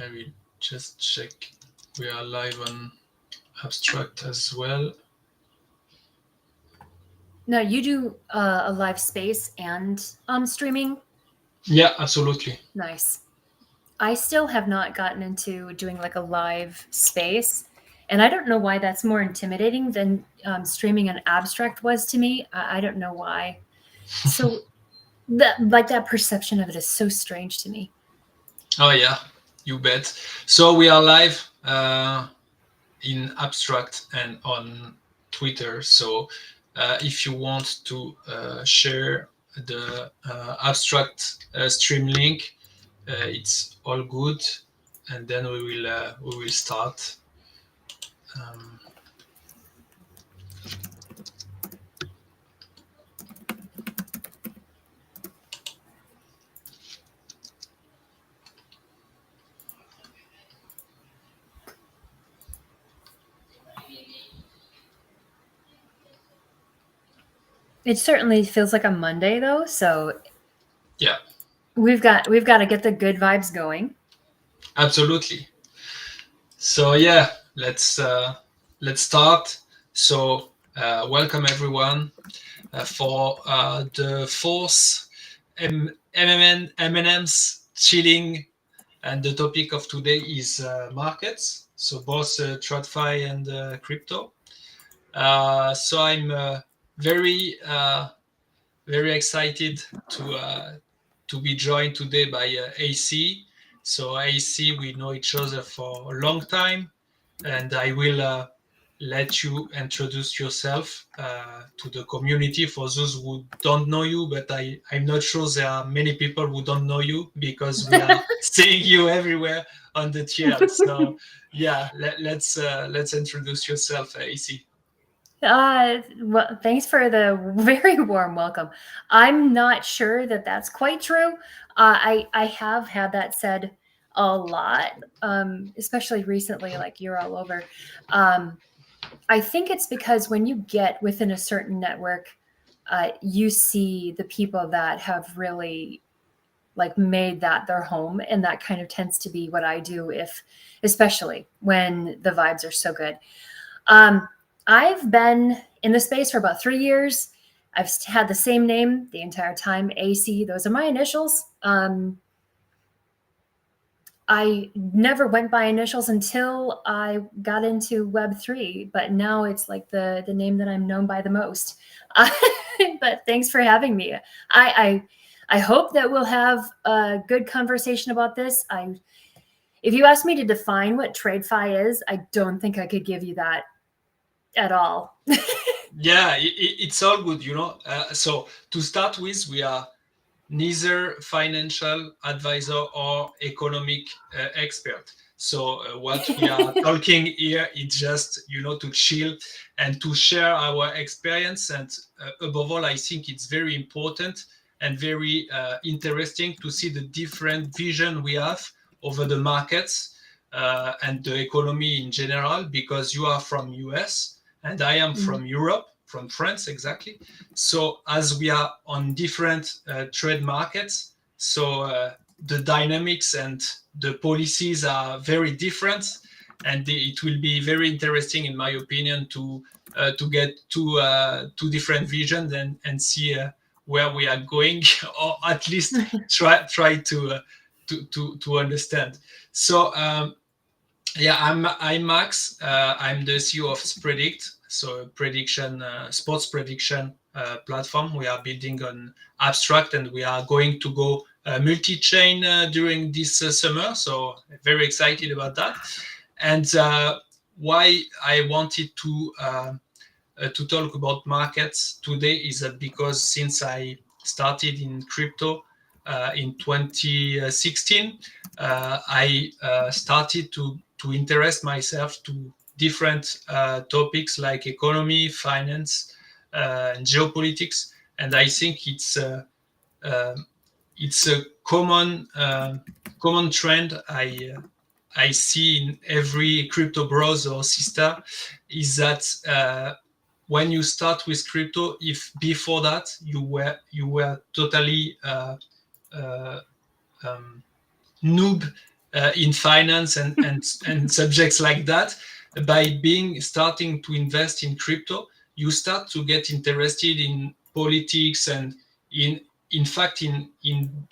I will just check. We are live on Abstract as well. No, you do a live space and streaming. Yeah, absolutely. Nice. I still have not gotten into doing like a live space, and I don't know why that's more intimidating than streaming an abstract was to me. I don't know why. So that perception of it is so strange to me. Oh yeah, you bet. So we are live in Abstract and on Twitter. So if you want to share the Abstract stream link, it's all good, and then we will start. Um, It certainly feels like a Monday though, so yeah, we've got to get the good vibes going. absolutely. So yeah, let's start. So welcome everyone for the fourth M&Ms chilling, and the topic of today is markets. So both TradFi and crypto. So I'm very very excited to be joined today by AC. So AC, we know each other for a long time, and I will let you introduce yourself to the community for those who don't know you. But I'm not sure there are many people who don't know you because we are seeing you everywhere on the TL. So yeah, let's introduce yourself, AC. Well, thanks for the very warm welcome. I'm not sure that that's quite true. I have had that said a lot, especially recently, like you're all over. Um, I think it's because when you get within a certain network, you see the people that have really like made that their home, and that kind of tends to be what I do, if especially when the vibes are so good. Um, I've been in the space for about 3 years. I've had the same name the entire time, AC. Those are my initials. I never went by initials until I got into Web3, but now it's like the name that I'm known by the most. But thanks for having me. I hope that we'll have a good conversation about this. If you ask me to define what TradeFi is, I don't think I could give you that at all. Yeah, it's all good, you know. So to start with, we are neither financial advisor or economic expert. So what we are talking here is just, you know, to chill and to share our experience. And above all, I think it's very important and very interesting to see the different vision we have over the markets and the economy in general, because you are from US and I am from Europe, from France exactly. So as we are on different trade markets, so the dynamics and the policies are very different, and it will be very interesting, in my opinion, to get two different visions and see where we are going, or at least try to understand. So yeah, I'm Max. I'm the CEO of Predict, so a prediction sports prediction platform. We are building on Abstract, and we are going to go multi-chain during this summer. So very excited about that. And why I wanted to talk about markets today is that because since I started in crypto in 2016, I started to interest myself to different topics like economy, finance, and geopolitics, and I think uh, it's a common trend I see in every crypto browser or sister, is that when you start with crypto, if before that you were totally uh, um, noob in finance and subjects like that. By starting to invest in crypto, you start to get interested in politics and in fact in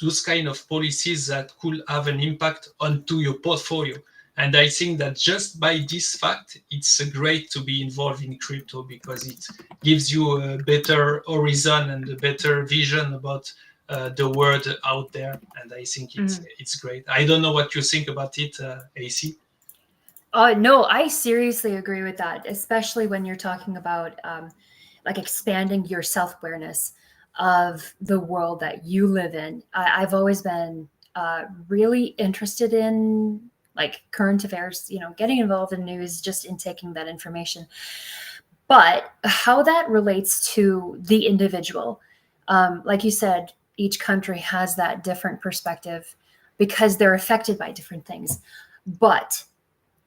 those kind of policies that could have an impact onto your portfolio. And I think that just by this fact, it's great to be involved in crypto, because it gives you a better horizon and a better vision about the world out there. And I think it's great. I don't know what you think about it, AC. No, I seriously agree with that, especially when you're talking about like expanding your self-awareness of the world that you live in. I've always been really interested in like current affairs, getting involved in news, just in taking that information. But how that relates to the individual, like you said, each country has that different perspective because they're affected by different things. But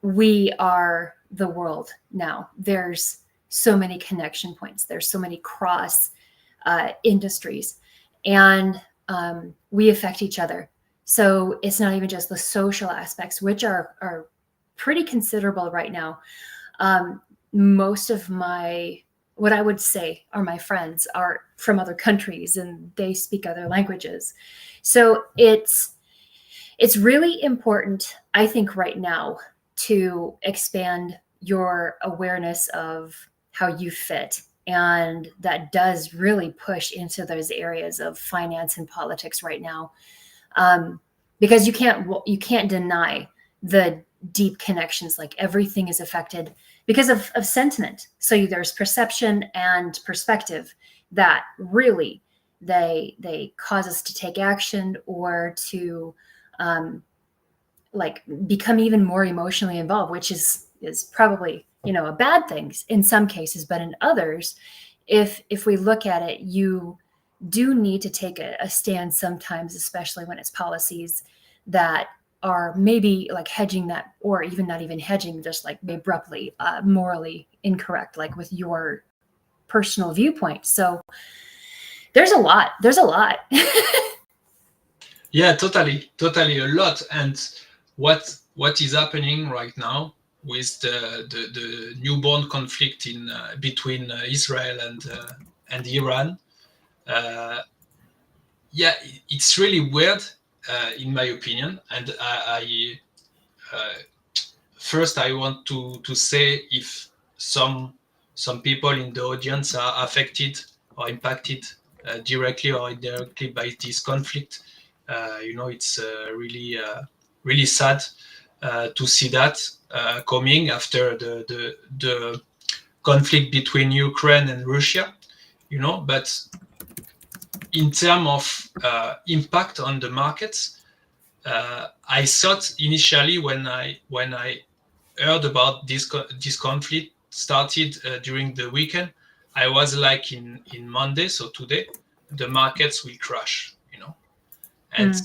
we are the world now. There's so many connection points. There's so many cross industries, and we affect each other. So it's not even just the social aspects, which are pretty considerable right now. Most of what I would say are my friends are from other countries and they speak other languages. So it's really important, I think, right now to expand your awareness of how you fit. And that does really push into those areas of finance and politics right now. Because you can't deny the deep connections. Like everything is affected because of sentiment. So there's perception and perspective that really they cause us to take action or to like become even more emotionally involved, which is probably a bad thing in some cases, but in others, if we look at it, you do need to take a stand sometimes, especially when it's policies that are maybe like hedging that, or even not even hedging, just like abruptly morally incorrect, like with your personal viewpoint. So there's a lot. Yeah, totally a lot. And what is happening right now with the newborn conflict in between Israel and Iran, yeah, it's really weird in my opinion. And first I want to say, if some people in the audience are affected or impacted directly or indirectly by this conflict, it's really sad to see that coming after the conflict between Ukraine and Russia, but in terms of impact on the markets, I thought initially when I heard about this conflict started during the weekend, I was like in Monday, so today the markets will crash, and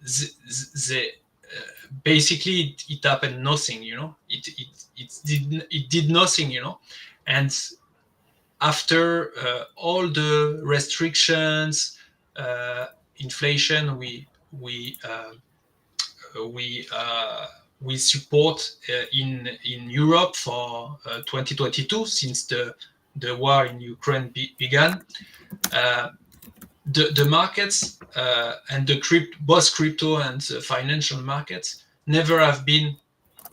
the basically it happened nothing, it did nothing, and after all the restrictions, inflation, we support in Europe for 2022, since the war in Ukraine began. The markets and both crypto and financial markets never have been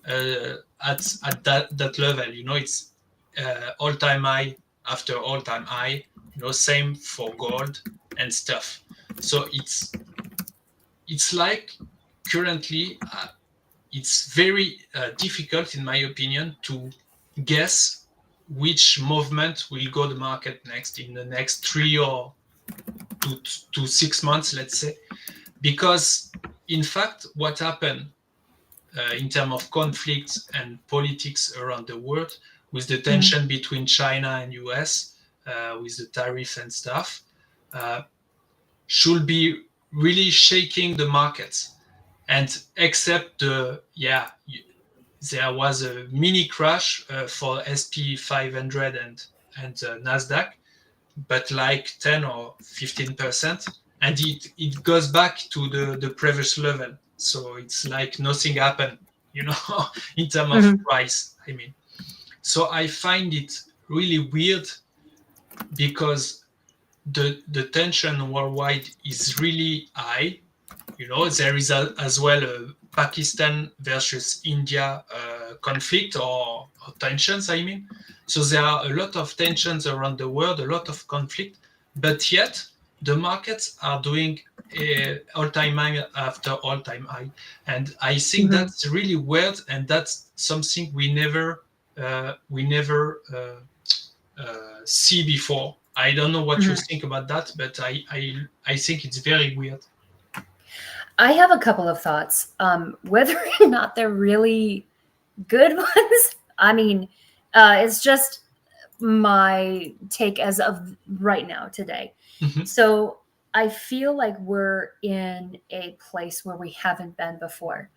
at that level. It's all-time high after all-time high. Same for gold and stuff. So it's like currently it's very difficult, in my opinion, to guess which movement will go the market next in the next 3 or to 6 months, let's say, because in fact what happened in terms of conflicts and politics around the world, with the tension between China and US, with the tariff and stuff, should be really shaking the markets. And except there was a mini crash for SP 500 and Nasdaq, but like 10 or 15%, and it goes back to the previous level. so it's like nothing happened, you know, in terms of Hmm. price. I mean, so I find it really weird because the tension worldwide is really high. You know, there is as well a Pakistan versus India conflict or tensions, I mean. So there are a lot of tensions around the world, a lot of conflict, but yet the markets are doing all-time high after all-time high. And I think Hmm. that's really weird, and that's something we never see before. I don't know what you Hmm. think about that, but I think it's very weird. I have a couple of thoughts. Whether or not they're really good ones, I mean, it's just my take as of right now today. Mhm. So I feel like we're in a place where we haven't been before.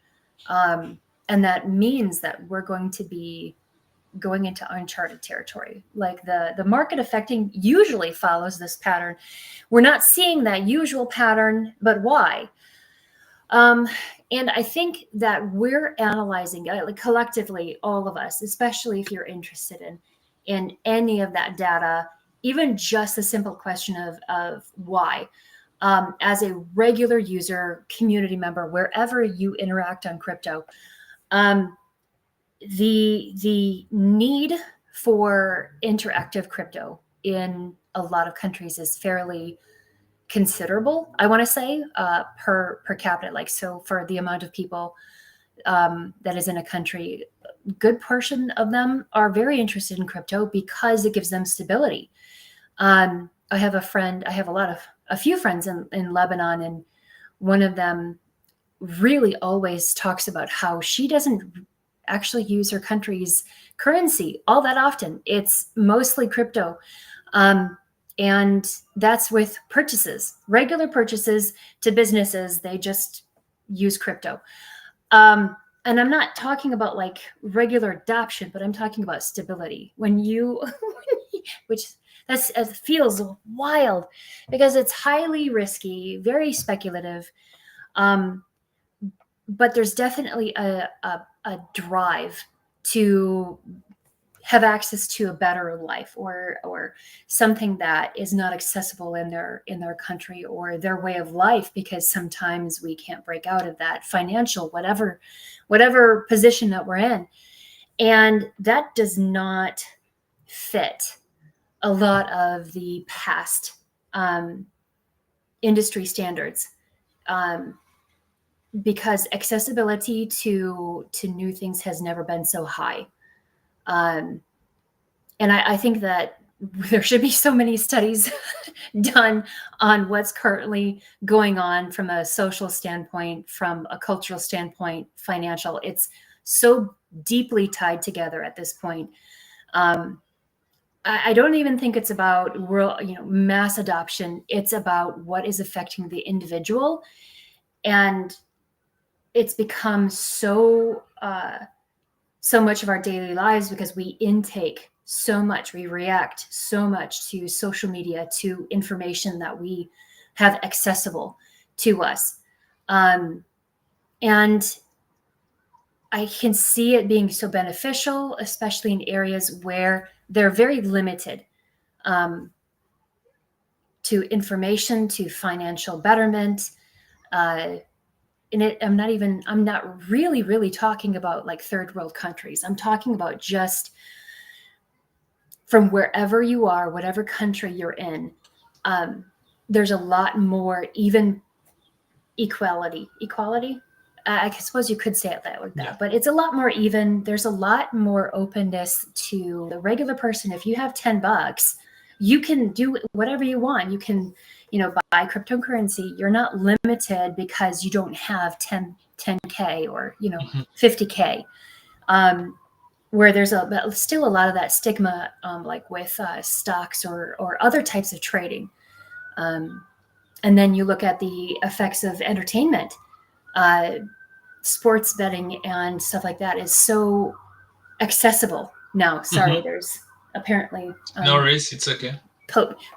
And that means that we're going to be going into uncharted territory. Like the market affecting usually follows this pattern. We're not seeing that usual pattern, but why? Um, and I think that we're analyzing like collectively, all of us, especially if you're interested in any of that data, even just the simple question of why. As a regular user, community member, wherever you interact on crypto, um, the need for interactive crypto in a lot of countries is fairly considerable. I want to say per capita, like so for the amount of people that is in a country, a good portion of them are very interested in crypto because it gives them stability. I have a friend. I have a few friends in Lebanon, and one of them really always talks about how she doesn't actually use her country's currency all that often. It's mostly crypto. Um, and that's with purchases, regular purchases to businesses. They just use crypto. And I'm not talking about like regular adoption, but I'm talking about stability. When you, which that's it feels wild because it's highly risky, very speculative. Um, but there's definitely a drive to have access to a better life or something that is not accessible in their country or their way of life because sometimes we can't break out of that financial whatever position that we're in, and that does not fit a lot of the past um, industry standards, um, because accessibility to new things has never been so high. um, and I think that there should be so many studies done on what's currently going on from a social standpoint, from a cultural standpoint, financial. It's so deeply tied together at this point. Um, I don't even think it's about world, mass adoption. It's about what is affecting the individual, and it's become so much of our daily lives because we intake so much, we react so much to social media, to information that we have accessible to us. Um, and I can see it being so beneficial, especially in areas where they're very limited um, to information, to financial betterment. Uh, I'm not really talking about like third world countries. I'm talking about just from wherever you are, whatever country you're in, um, there's a lot more even equality. I suppose you could say it like Yeah. that, but it's a lot more even. There's a lot more openness to the regular person. If you have $10, you can do whatever you want. You can, buy cryptocurrency. You're not limited because you don't have 10K or, Mhm. 50K. Um, where there's still a lot of that stigma, like with stocks or other types of trading. Um, and then you look at the effects of entertainment, uh, sports betting and stuff like that is so accessible now. Sorry, Mhm. there's apparently No worries, it's okay.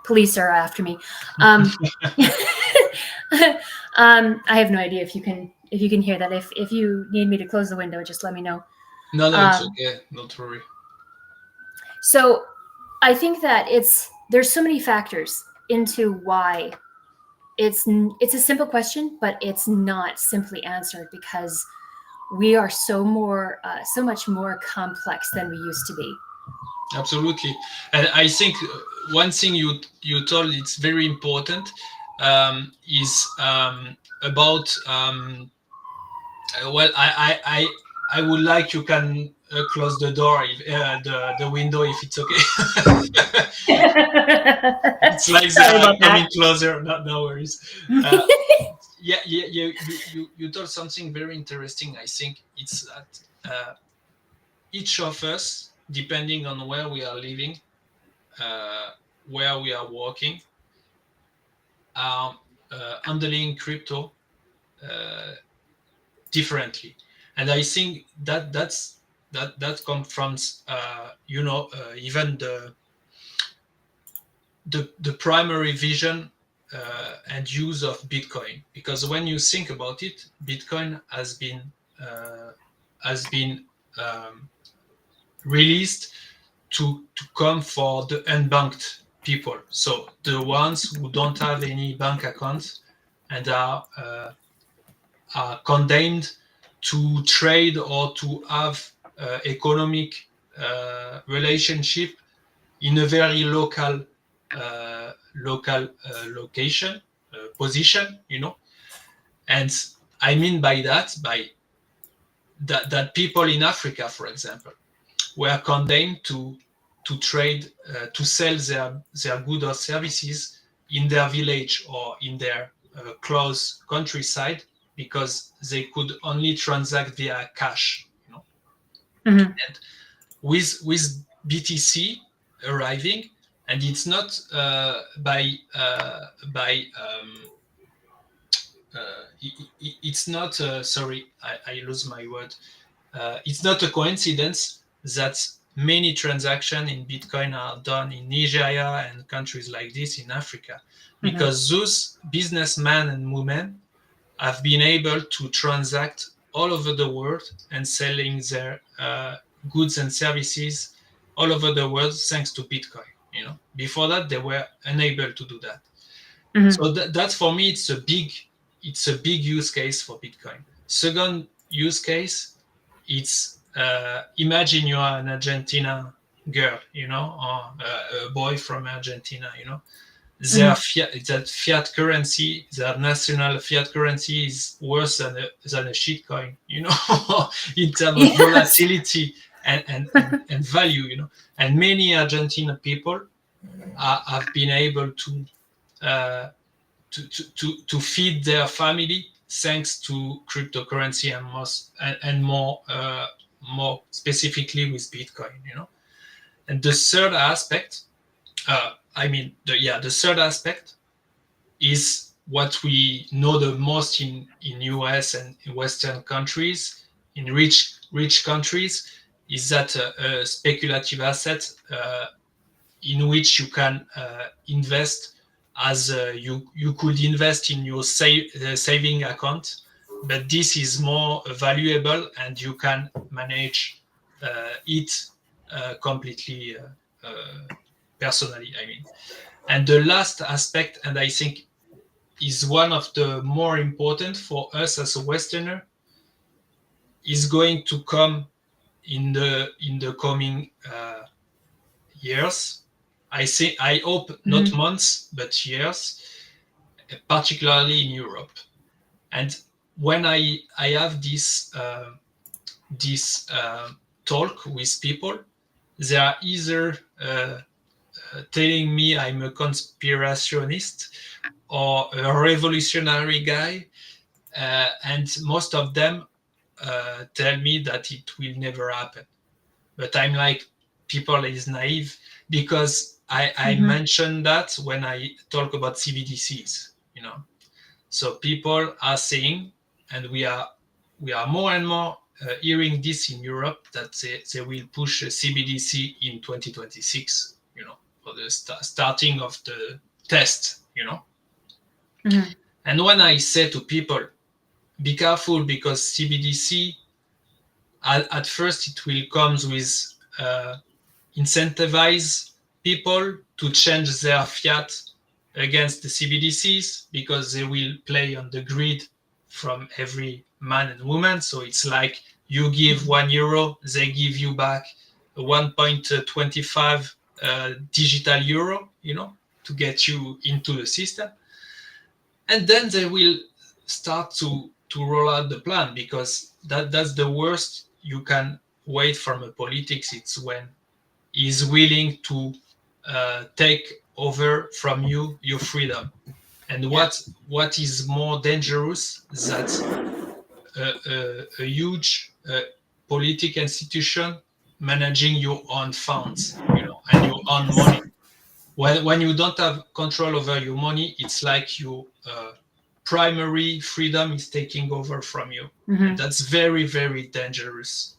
police are after me. Um, I have no idea if you can if you can hear that. If you need me to close the window, just let me know. No, no, it's Um, okay. Don't worry. so I think that there's so many factors into why it's a simple question, but it's not simply answered because we are so much more complex than we used to be. Absolutely. And I think one thing you told it's very important is about well, I would like you can close the door, if, the window, if it's okay. It's like they Sorry are about coming that. closer. No worries. Uh, yeah, you told something very interesting. I think it's that each of us, depending on where we are living, uh, where we are working, are handling crypto uh, differently. And I think that comes from even the primary vision and use of Bitcoin, because when you think about it, Bitcoin uh, has been um, released to come for the unbanked people, so the ones who don't have any bank accounts and are condemned to trade or to have economic relationship in a very location position, and I mean by that people in Africa, for example, were condemned to trade to sell their goods or services in their village or in their close countryside because they could only transact via cash. Mhm. And with BTC arriving, and it's not by it's not sorry, I lose my word. It's not a coincidence that many transactions in Bitcoin are done in Nigeria and countries like this in Africa, Mhm. because those businessmen and women have been able to transact all over the world and selling their goods and services all over the world thanks to Bitcoin. Before that they were unable to do that. Mhm. So that for me it's a big use case for Bitcoin. Second use case, it's imagine you are an Argentina girl, or a boy from Argentina, their Mhm. fiat currency, their national fiat currency is worse than a shit coin, in terms of Yes. volatility and value, and many Argentine people have been able uh, to feed their family thanks to cryptocurrency and more specifically with Bitcoin. And the third aspect, the third aspect is what we know the most in US and in Western countries, in rich countries, is that a speculative asset in which you can invest as you could invest in your saving account, but this is more valuable and you can manage it completely personally. I mean, and the last aspect, and I think is one of the more important for us as a Westerner, is going to come in the coming years. I hope not Mhm. months, but years, particularly in Europe. And when I have this talk with people, they are either telling me I'm a conspirationist or a revolutionary guy, and most of them tell me that it will never happen. But I'm like, people is naive because I Mhm. mentioned that when I talk about CBDCs, So people are saying, and we are more and more hearing this in Europe, that they will push a CBDC in 2026, for the starting of the test. Mhm. And when I say to people, be careful because CBDC at first it will comes with incentivize people to change their fiat against the CBDCs because they will play on the grid from every man and woman. So it's like you give €1, they give you back 1.25 digital euro, to get you into the system. And then they will start to roll out the plan because that's the worst you can wait from a politics. It's when is willing to take over from you your freedom. And Yeah. what is more dangerous that a huge political institution managing your own funds, and your own Yes. money. When you don't have control over your money, it's like your primary freedom is taking over from you, and Hmm. that's very, very dangerous.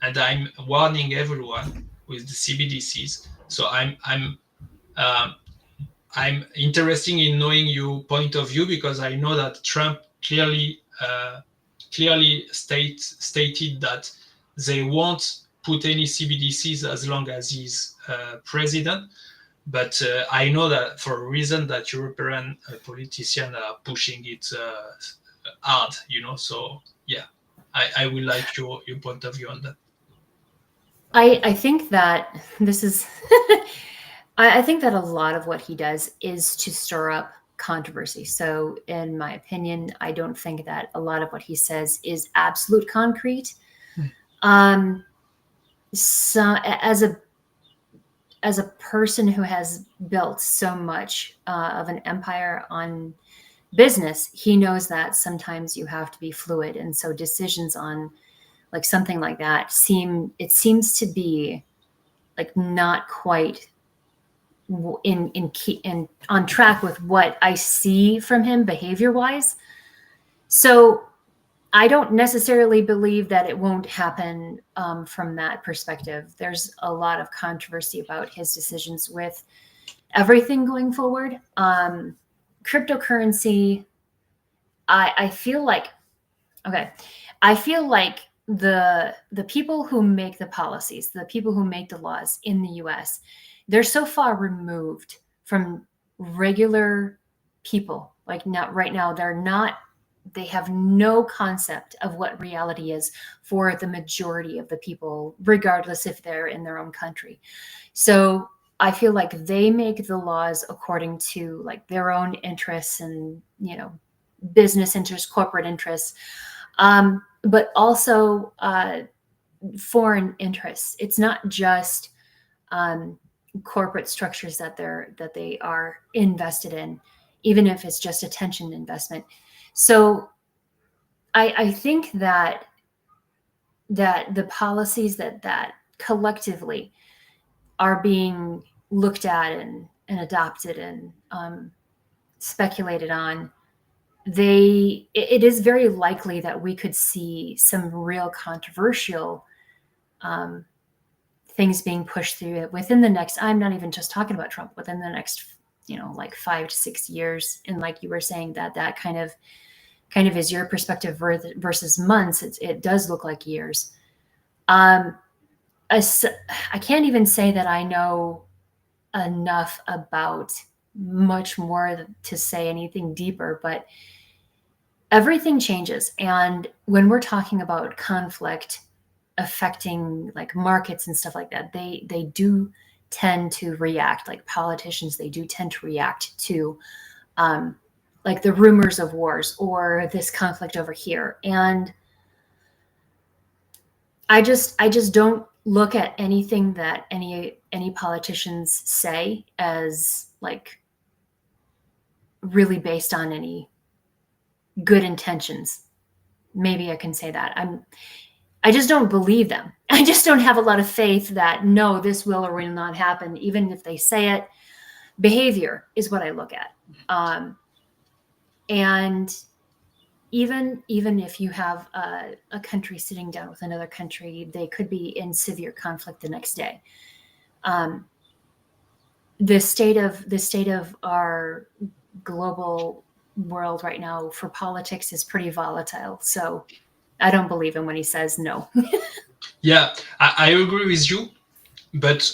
And I'm warning everyone with the CBDCs. So um, I'm interested in knowing your point of view because I know that Trump clearly stated that they won't put any CBDCs as long as he's president. But I know that for a reason that European politicians are pushing it hard. So yeah, I will like your point of view on that. I think that this is I think that a lot of what he does is to stir up controversy. So, in my opinion, I don't think that a lot of what he says is absolute concrete. Um, so, as a person who has built so much of an empire on business, he knows that sometimes you have to be fluid, and so decisions on like something like that seems to be like not quite in on track with what I see from him behavior wise. So I don't necessarily believe that it won't happen from that perspective. There's a lot of controversy about his decisions with everything going forward. Cryptocurrency, I feel like okay, I feel like the people who make the policies, the people who make the laws in the US, they're so far removed from regular people. Like not right now, they have no concept of what reality is for the majority of the people, regardless if they're in their own country. So I feel like they make the laws according to like their own interests and, business interests, corporate interests, but also foreign interests. It's not just um, corporate structures that they are invested in, even if it's just attention investment. So I think that the policies that collectively are being looked at and adopted and speculated on, it is very likely that we could see some real controversial um, things being pushed through it within the next. I'm not even just talking about Trump, within the next like 5 to 6 years. And like you were saying, that kind of is your perspective versus months. It does look like years. um I can't even say that I know enough about much more to say anything deeper, but everything changes. And when we're talking about conflict affecting like markets and stuff like that, they do tend to react. Like politicians, they do tend to react to um, like the rumors of wars or this conflict over here. And I just don't look at anything that any politicians say as like really based on any good intentions. Maybe I can say that. I just don't believe them. I just don't have a lot of faith that no, this will or will not happen, even if they say it. Behavior is what I look at. And even if you have a country sitting down with another country, they could be in severe conflict the next day. The state of our global world right now for politics is pretty volatile. So I don't believe him when he says no. Yeah, I agree with you, but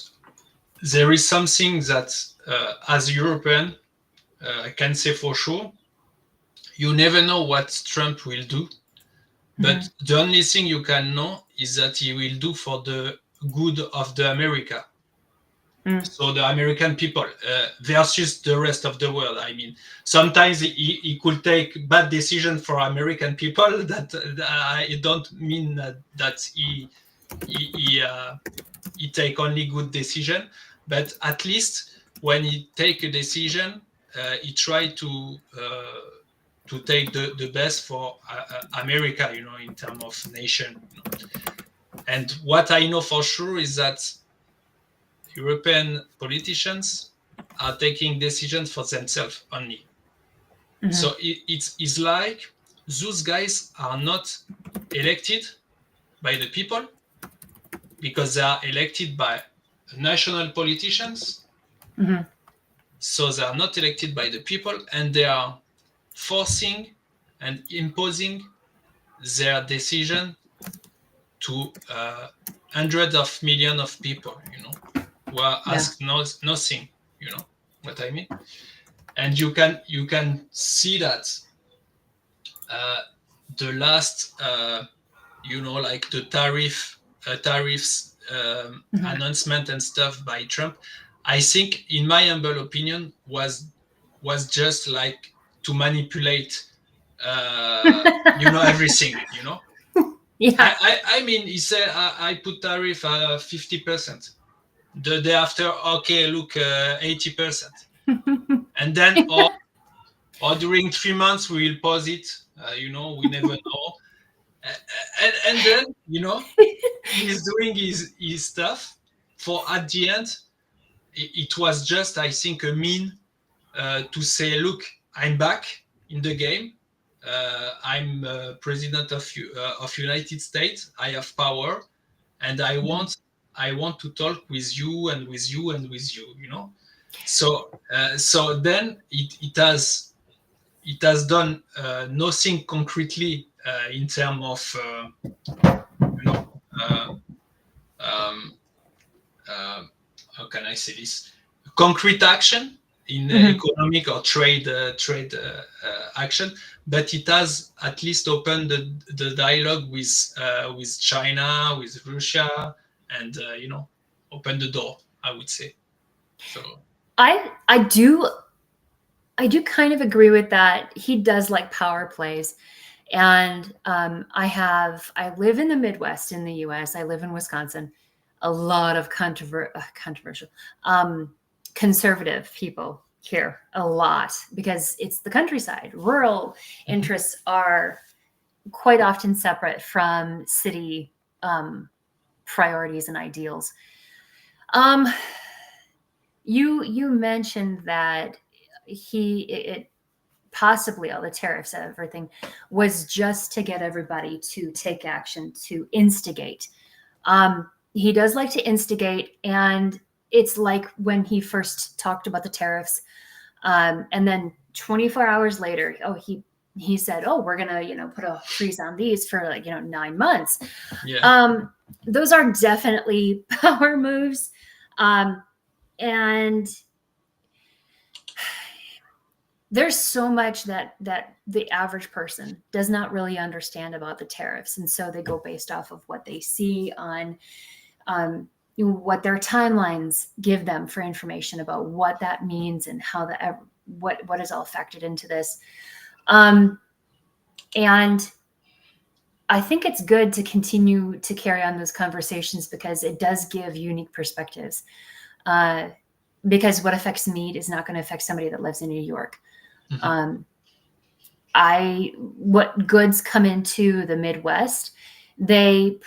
there is something that, as a European, I can say for sure, you never know what Trump will do. But Mhm. the only thing you can know is that he will do for the good of the America. Mm. So the American people versus the rest of the world. I mean, sometimes he could take bad decision for American people. That I don't mean that he take only good decision, but at least when he take a decision, he try to take the best for America, in terms of nation. And what I know for sure is that European politicians are taking decisions for themselves only. Mhm. So it's like those guys are not elected by the people because they are elected by national politicians. Mhm. So they are not elected by the people, and they are forcing and imposing their decision to hundreds of millions of people, who are Yeah. asked nothing. You know what I mean? And you can see that uh, the last, like the tariffs Mhm. announcement and stuff by Trump. I think, in my humble opinion, was just like to manipulate, everything. Yeah. I mean, he said, I put tariff 50%. The day after, okay, look, 80%. And then, or during 3 months, we will pause it. We never know. And then, he's doing his stuff. For at the end, it was just, I think, a mean to say, look, I'm back in the game. I'm president of United States. I have power, and Mhm. I want to talk with you and with you and with you. So then it has done nothing concretely in terms of you know uh, um, uh, how can I say this, concrete action in Mhm. economic or trade action, but it has at least opened the dialogue with China, with Russia, and opened the door, I would say. So I do kind of agree with that. He does like power plays. And I live in the Midwest in the US. I live in Wisconsin. A lot of controversial, um, conservative people here, a lot, because it's the countryside. Rural mhm. interests are quite often separate from city um, priorities and ideals. Um, you mentioned that it possibly all the tariffs and everything was just to get everybody to take action, to instigate. He does like to instigate, and it's like when he first talked about the tariffs, and then 24 hours later, he said, "Oh, we're gonna put a freeze on these for 9 months." Yeah. Um, those are definitely power moves, um, and there's so much that the average person does not really understand about the tariffs, and so they go based off of what they see on what their timelines give them for information about what that means and how what is all factored into this. um, and I think it's good to continue to carry on those conversations because it does give unique perspectives. uh, because what affects me is not going to affect somebody that lives in New York. Mhm. um, what goods come into the Midwest, they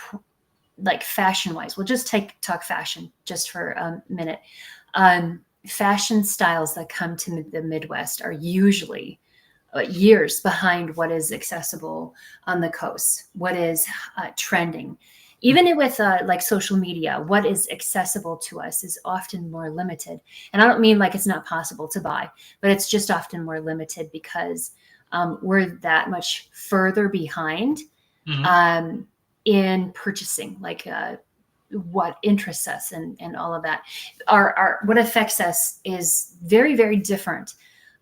like fashion wise. We'll just talk fashion just for a minute. Fashion styles that come to the Midwest are usually years behind what is accessible on the coast, what is trending. Even with like social media, what is accessible to us is often more limited. And I don't mean like it's not possible to buy, but it's just often more limited because we're that much further behind Mhm. um, in purchasing, like what interests us and all of that. Our what affects us is very very different,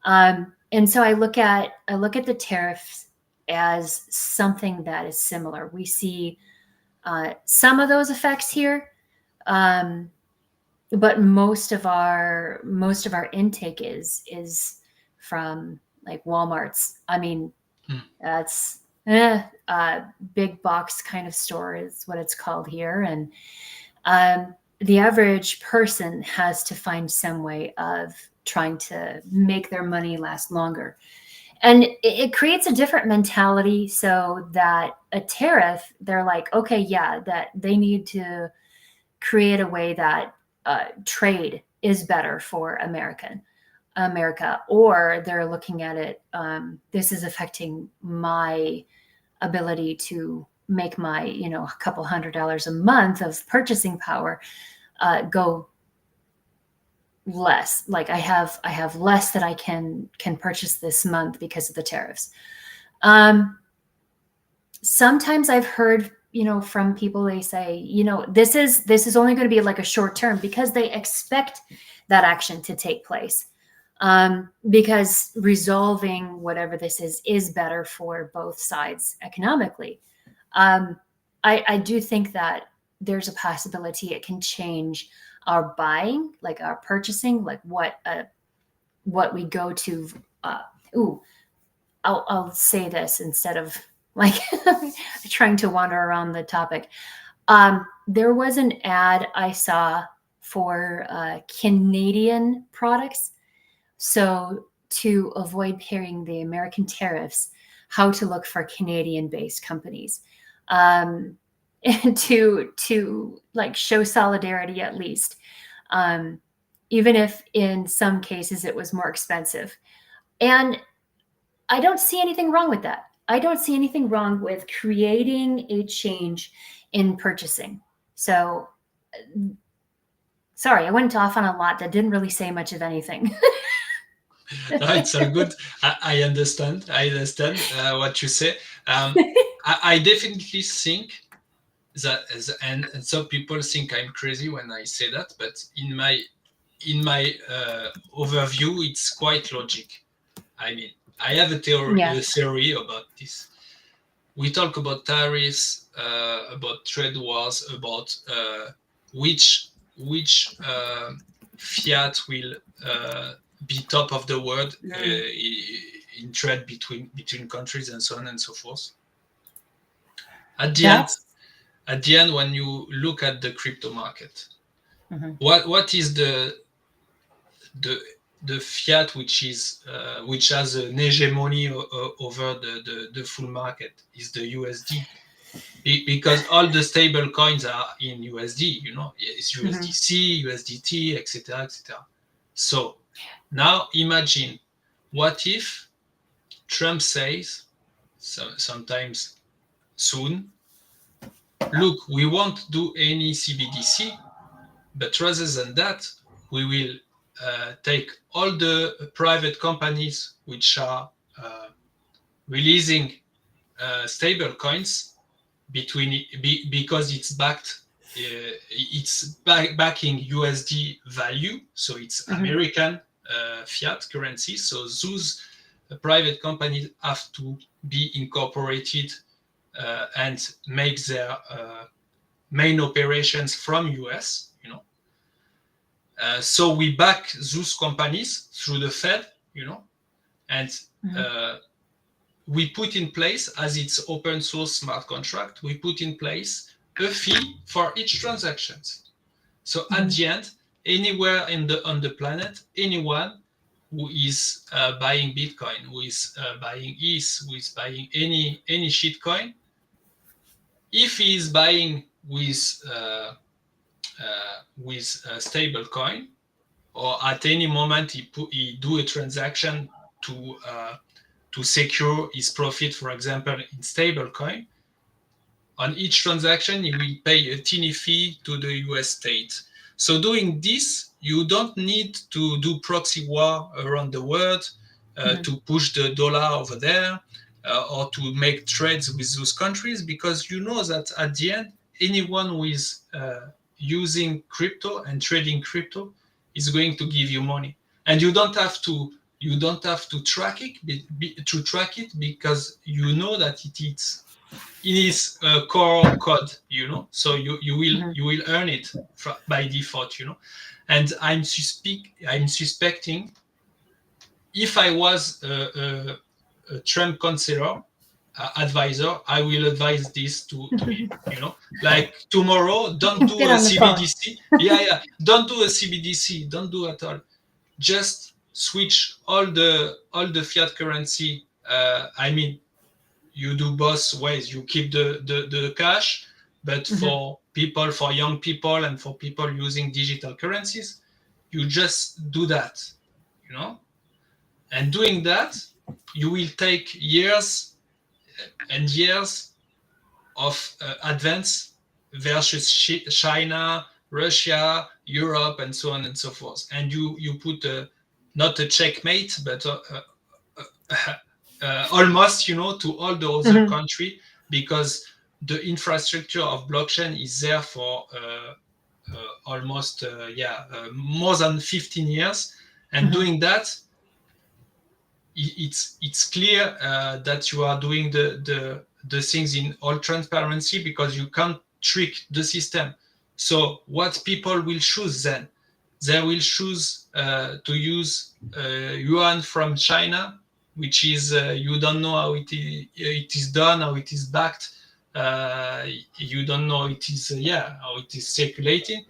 and so I look at the tariffs as something that is similar. We see some of those effects here, um, but most of our intake is from like Walmart's. I mean, Mm. that's eh, big box kind of store is what it's called here, and the average person has to find some way of trying to make their money last longer. And it creates a different mentality, so that a tariff, they're like, okay, yeah, that they need to create a way that trade is better for America, or they're looking at it. This is affecting my ability to make my, a couple $100 a month of purchasing power go less. Like I have less that I can purchase this month because of the tariffs. Um, Sometimes I've heard, from people, they say, this is only going to be like a short term, because they expect that action to take place. Because resolving whatever this is better for both sides economically. Um, I do think that there's a possibility it can change our buying, like our purchasing, like what we go to. Uh, ooh, I'll say this instead of like trying to wander around the topic. There was an ad I saw for Canadian products. So to avoid paying the American tariffs, how to look for Canadian-based companies, um, and to like show solidarity at least, um, even if in some cases it was more expensive. And I don't see anything wrong with that. I don't see anything wrong with creating a change in purchasing. So, sorry, I went off on a lot that didn't really say much of anything. No, it's all good. I understand. I understand what you say. I definitely think that, and some people think I'm crazy when I say that, but in my overview, it's quite logic. I mean, I have Yeah. a theory about this. We talk about tariffs, about trade wars, about which fiat will be top of the world Mm. in trade between countries and so on and so forth. At the end, That's. when you look at the crypto market, Mhm. what is the the fiat which has an hegemony over the full market is the USD, because all the stable coins are in USD. It's Mhm. USDC, USDT, etc., etc. So now imagine, what if Trump says, sometimes soon, look, we won't do any CBDC, but rather than that, we will take all the private companies which are releasing stable coins because it's backing USD value, so it's Mhm. American fiat currency. So those private companies have to be incorporated and make their main operations from US. So we back those companies through the Fed, and Mhm. uh, we put in place, as it's open source smart contract, we put in place a fee for each transaction. So at Mhm. the end, anywhere on the planet, anyone who is buying Bitcoin, who is buying ETH, who is buying any shitcoin, if he is buying with a stable coin, or at any moment he do a transaction to secure his profit, for example, in stablecoin. On each transaction, he will pay a tiny fee to the US state. So doing this, you don't need to do proxy war around the world. Mhm. to push the dollar over there, or to make trades with those countries, because you know that at the end, anyone who is using crypto and trading crypto is going to give you money, and you don't have to track it to track it, because you know that it is a core code, so Mhm. you will earn it by default, and I'm suspecting, if I was a Trump counselor, advisor, I will advise this to him. Like tomorrow, don't do Get a on the phone. CBDC. Yeah, yeah, don't do a CBDC. Don't do at all. Just switch all the fiat currency. I mean, you do both ways. You keep the cash, but Mhm. for young people and for people using digital currencies, you just do that. You know, and doing that, you will take years and years of advance versus China, Russia, Europe, and so on and so forth. And you put not a checkmate, but almost, to all the other Mhm. country, because the infrastructure of blockchain is there for almost more than 15 years, and Mhm. doing that, it's clear that you are doing the things in all transparency, because you can't trick the system. So what people will choose then? They will choose to use yuan from China, which is you don't know how it is done, how it is backed. Uh, you don't know how it is circulating,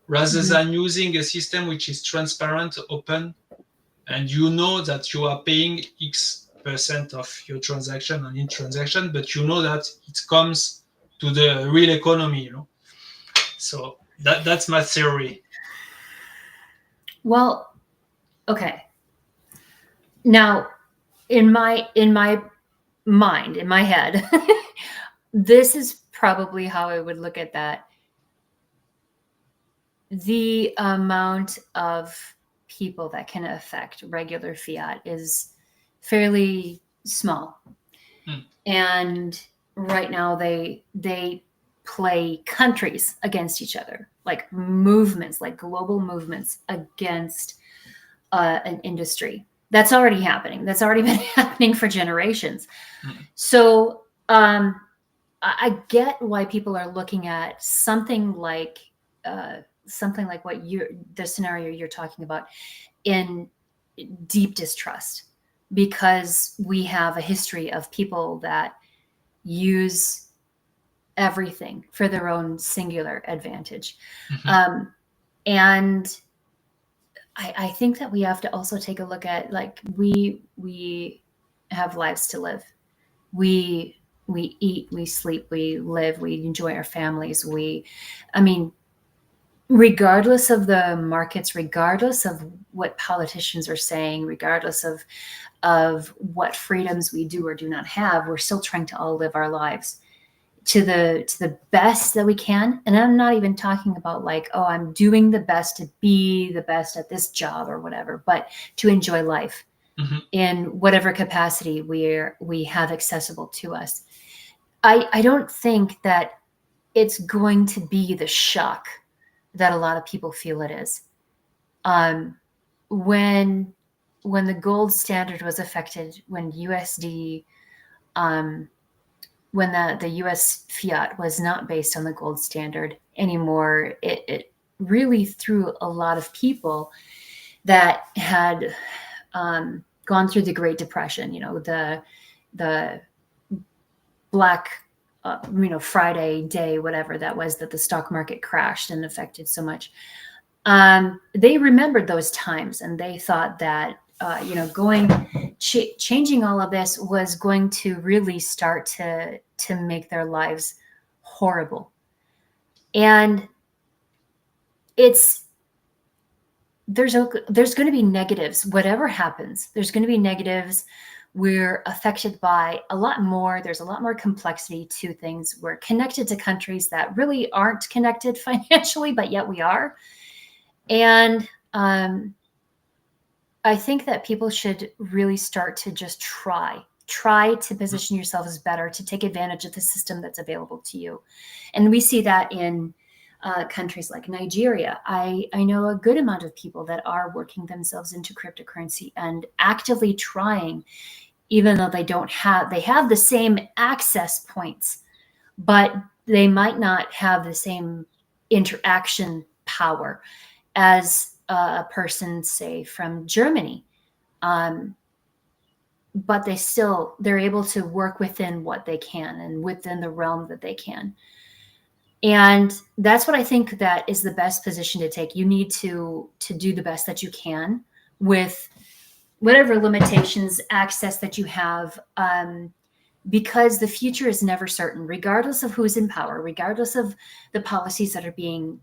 rather Mhm. than using a system which is transparent, open, and you know that you are paying X% of your transaction on each transaction, but you know that it comes to the real economy. So that's my theory. Well, okay. Now, in my mind, in my head, this is probably how I would look at that. The amount of people that can affect regular fiat is fairly small. Hmm. And right now they play countries against each other, like movements, like global movements against an industry. That's already happening. That's already been happening for generations. Hmm. So I get why people are looking at something like what you're the scenario you're talking about in deep distrust, because we have a history of people that use everything for their own singular advantage. Mhm. Um, and I think that we have to also take a look at, like, we have lives to live. We eat, we sleep, we live, we enjoy our families. I mean, regardless of the markets, regardless of what politicians are saying, regardless of what freedoms we do or do not have, we're still trying to all live our lives to the best that we can. And I'm not even talking about like, oh, I'm doing the best to be the best at this job or whatever, but to enjoy life Mhm. in whatever capacity we have accessible to us. I don't think that it's going to be the shock that a lot of people feel it is. Um, when when the gold standard was affected, when USD, um, when the US fiat was not based on the gold standard anymore, it really threw a lot of people that had gone through the Great Depression, the Black, Friday day, whatever that was, that the stock market crashed and affected so much. They remembered those times, and they thought that changing all of this was going to really start to make their lives horrible. And it's there's going to be negatives. Whatever happens, there's going to be negatives. We're affected by a lot more. There's a lot more complexity to things. We're connected to countries that really aren't connected financially, but yet we are. And I think that people should really start to just try to Mhm. position yourself as better, to take advantage of the system that's available to you. And we see that in countries like Nigeria. I know a good amount of people that are working themselves into cryptocurrency and actively trying, even though they have the same access points, but they might not have the same interaction power as a person, say, from Germany. Um, but they're able to work within what they can and within the realm that they can. And that's what I think that is the best position to take. You need to do the best that you can with whatever limitations, access that you have, because the future is never certain, regardless of who's in power, regardless of the policies that are being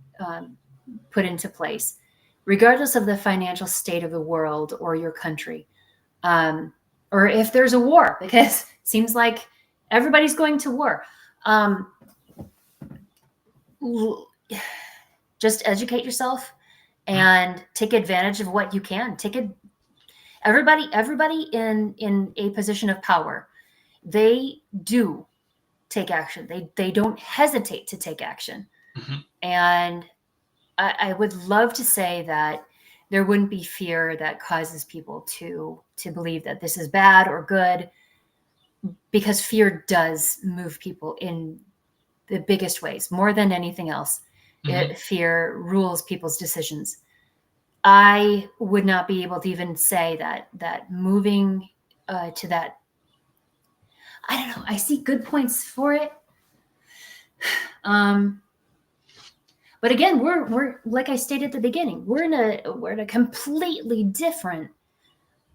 put into place, regardless of the financial state of the world or your country, um, or if there's a war, because it seems like everybody's going to war. Um, just educate yourself Mhm. and take advantage of what you can. Everybody in a position of power, they do take action. They don't hesitate to take action. Mhm. And I would love to say that there wouldn't be fear that causes people to believe that this is bad or good, because fear does move people in the biggest ways, more than anything else. Mhm. Fear rules people's decisions. I would not be able to even say that moving to that. I don't know. I see good points for it. Um, but again, we're like I stated at the beginning, we're in a completely different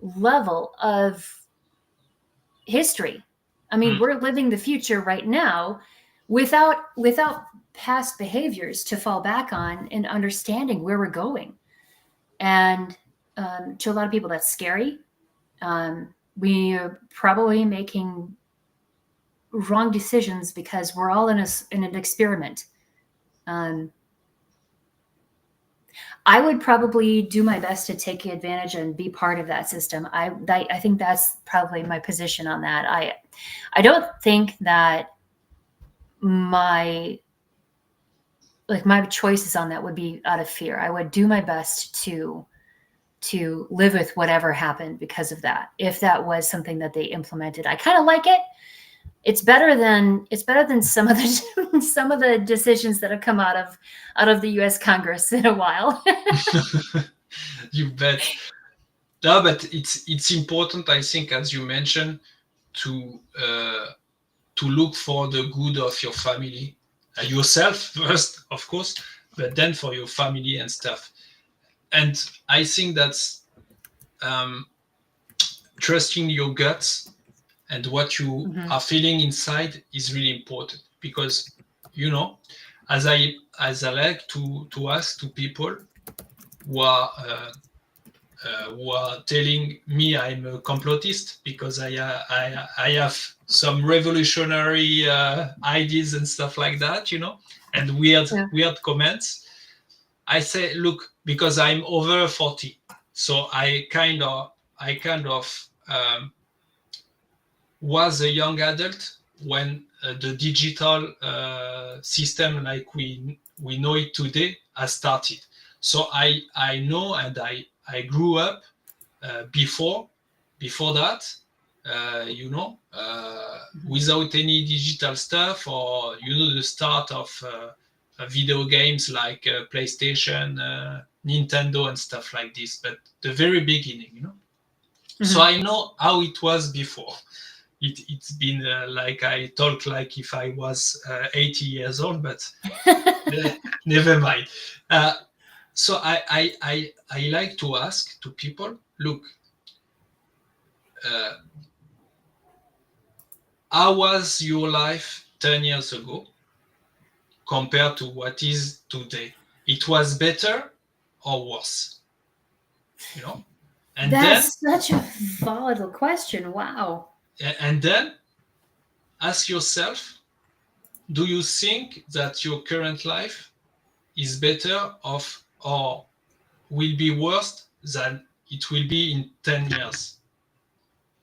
level of history. I mean, Mhm. we're living the future right now without past behaviors to fall back on and understanding where we're going. And to a lot of people, that's scary. We are probably making wrong decisions because we're all in an experiment. Um, I would probably do my best to take advantage and be part of that system. I think that's probably my position on that. I don't think that my my choices on that would be out of fear. I would do my best to live with whatever happened because of that. If that was something that they implemented, I kind of like it. It's better than some of the some of the decisions that have come out of the U.S. Congress in a while. You bet. No, but it's important, I think, as you mentioned, to to look for the good of your family, yourself first, of course, but then for your family and stuff. And I think that's um, trusting your guts and what you Mhm. are feeling inside is really important because you know, as I like to ask to people who are telling me I'm a complotist because I have some revolutionary ideas and stuff like that, you know, and Yeah. weird comments. I say, look, because I'm over 40, so I kind of was a young adult when the digital system like we know it today has started. So I know and I grew up before that, Mhm. without any digital stuff or the start of video games like PlayStation, Nintendo, and stuff like this. But the very beginning, So Mhm. I know how it was before. It's been like I talk like if I was 80 years old, but never mind. Uh, so I like to ask to people, look, uh, how was your life 10 years ago compared to what is today? It was better or worse, you know? And then That's such a volatile question. Wow. and then ask yourself, do you think that your current life is better off or will be worse than it will be in 10 years,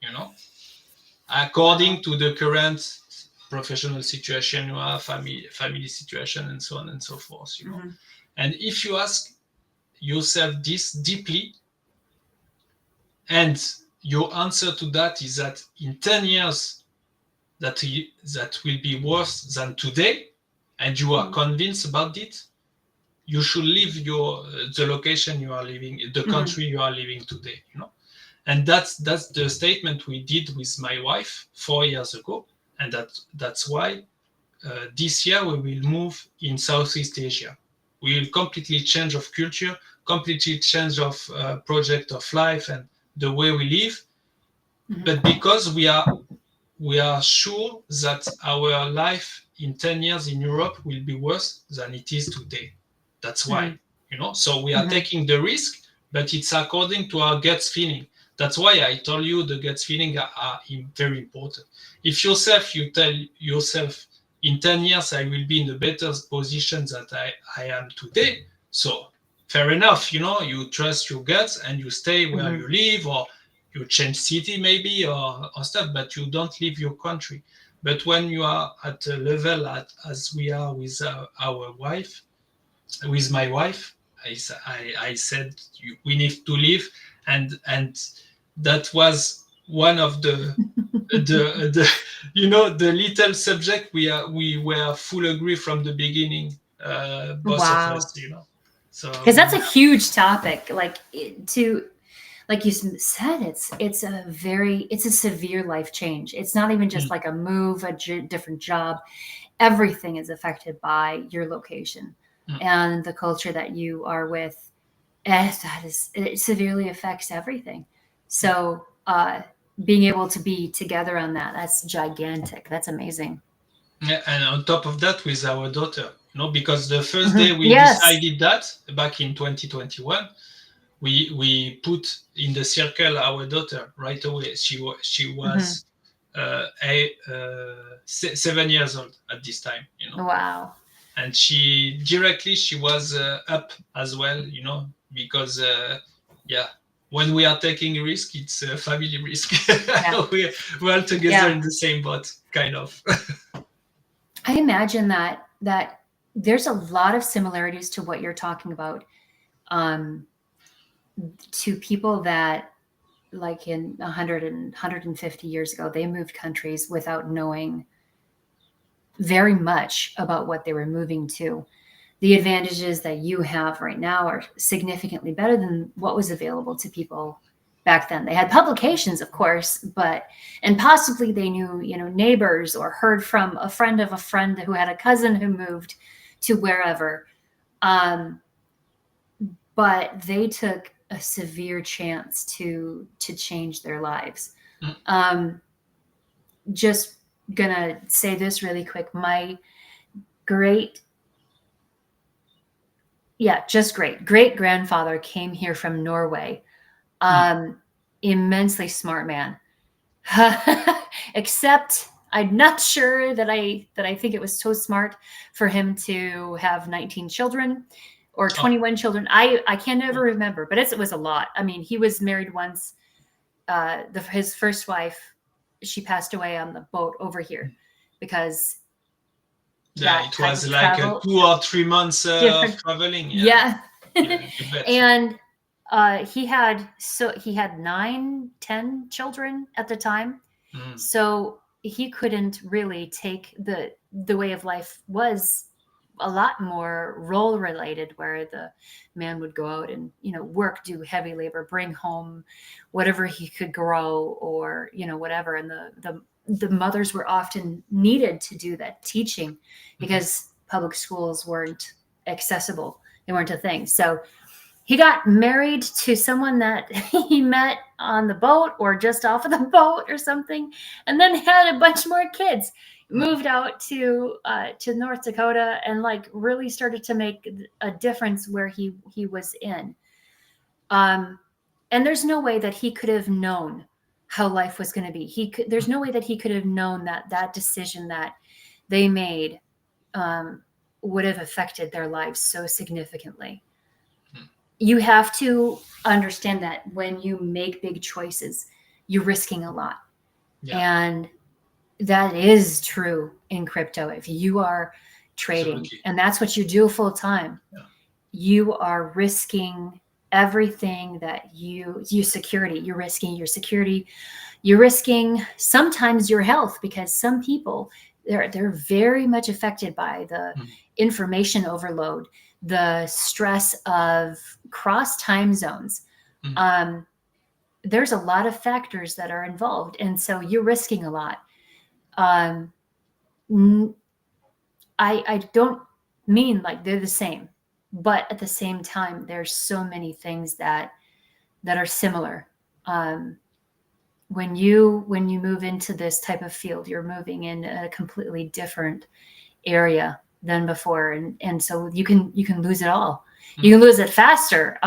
you know, Wow. according to the current professional situation you have, family situation, and so on and so forth, you know. Hmm. And if you ask yourself this deeply, and your answer to that is that in 10 years that will be worse than today, and you are convinced about it, you should leave the location you are living, the Hmm. country you are living today, you know. And that's the statement we did with my wife 4 years ago. And that's why this year we will move in Southeast Asia. We will completely change of culture, completely change of project of life and the way we live. But Hmm. because we are sure that our life in 10 years in Europe will be worse than it is today. That's why, Hmm. you know, so we are Hmm. taking the risk, but it's according to our gut feeling. That's why I told you the gut feeling are very important. If you tell yourself in 10 years I will be in a better position that I am today, so fair enough, you know, you trust your guts and you stay where Hmm. you live, or you change city maybe, or stuff, but you don't leave your country. But when you are at a level as we are with our wife, with my wife, I said we need to leave, and that was one of the you know, the little subject we were full agree from the beginning, both of Wow. us, you know. So Because that's a huge topic. Like to like you said, it's a severe life change. It's not even just mm, like a move, different job. Everything is affected by your location mm. and the culture that you are with. That is, it severely affects everything. So being able to be together on that's gigantic. That's amazing. Yeah, and on top of that, with our daughter, you know, because the first day Hmm. we Yes. decided that back in 2021, we put in the circle our daughter right away. She Hmm. was 7 years old at this time, you know, Wow. and she was up as well, you know, because yeah, when we are taking a risk, it's a family risk. Yeah. We're all together Yeah. in the same boat, kind of. I imagine that there's a lot of similarities to what you're talking about, um, to people that like in 100 and 150 years ago, they moved countries without knowing very much about what they were moving to. The advantages that you have right now are significantly better than what was available to people back then. They had publications, of course, but and possibly they knew, neighbors or heard from a friend of a friend who had a cousin who moved to wherever. Um, but they took a severe chance to change their lives. Um, just gonna say this really quick. My great yeah, just great grandfather came here from Norway. Mm. Um, Immensely smart man. Except I'm not sure that I think it was so smart for him to have 19 children or Oh, 21 children. I can never remember, but it was a lot. I mean, he was married once. His first wife, she passed away on the boat over here because yeah, that it type was of like travel, 2 or 3 months of different. traveling. Yeah, Yeah. you bet. And he had 9, 10 children at the time, Mm. so he couldn't really take the way of life was a lot more role related, where the man would go out and work, do heavy labor, bring home whatever he could grow, or whatever, and the mothers were often needed to do that teaching Mhm. because public schools weren't accessible, they weren't a thing. So he got married to someone that he met on the boat or just off of the boat or something, and then had a bunch more kids. Mm. Moved out to North Dakota and like really started to make a difference where he was in. Um, and there's no way that he could have known how life was going to be. There's no way that he could have known that decision that they made um, would have affected their lives so significantly. you have to understand that when you make big choices, you're risking a lot. Yeah, And that is true in crypto. If you are trading absolutely. and that's what you do full time, Yeah. you are risking everything that you security. You're risking your security. You're risking sometimes your health, because some people, they're very much affected by the Mm, information overload, the stress of cross time zones. mm, Um, there's a lot of factors that are involved, and so you're risking a lot. Um, I don't mean like they're the same, but at the same time, there's so many things that are similar. Um, when you move into this type of field, you're moving in a completely different area than before, and so you can lose it all. You mm. can lose it faster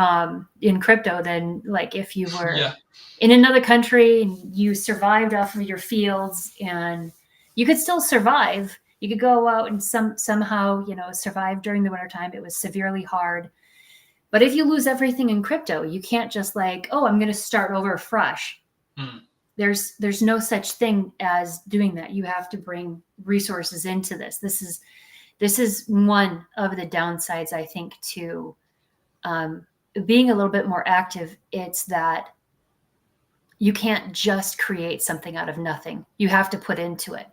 in crypto than like if you were Yeah. in another country and you survived off of your fields, and you could still survive. You could go out and somehow survive during the wintertime. It was severely hard, but if you lose everything in crypto, you can't just like, oh, I'm going to start over fresh. Mm. There's no such thing as doing that. You have to bring resources into this. This is one of the downsides, I think, to um, being a little bit more active. It's that you can't just create something out of nothing. You have to put into it.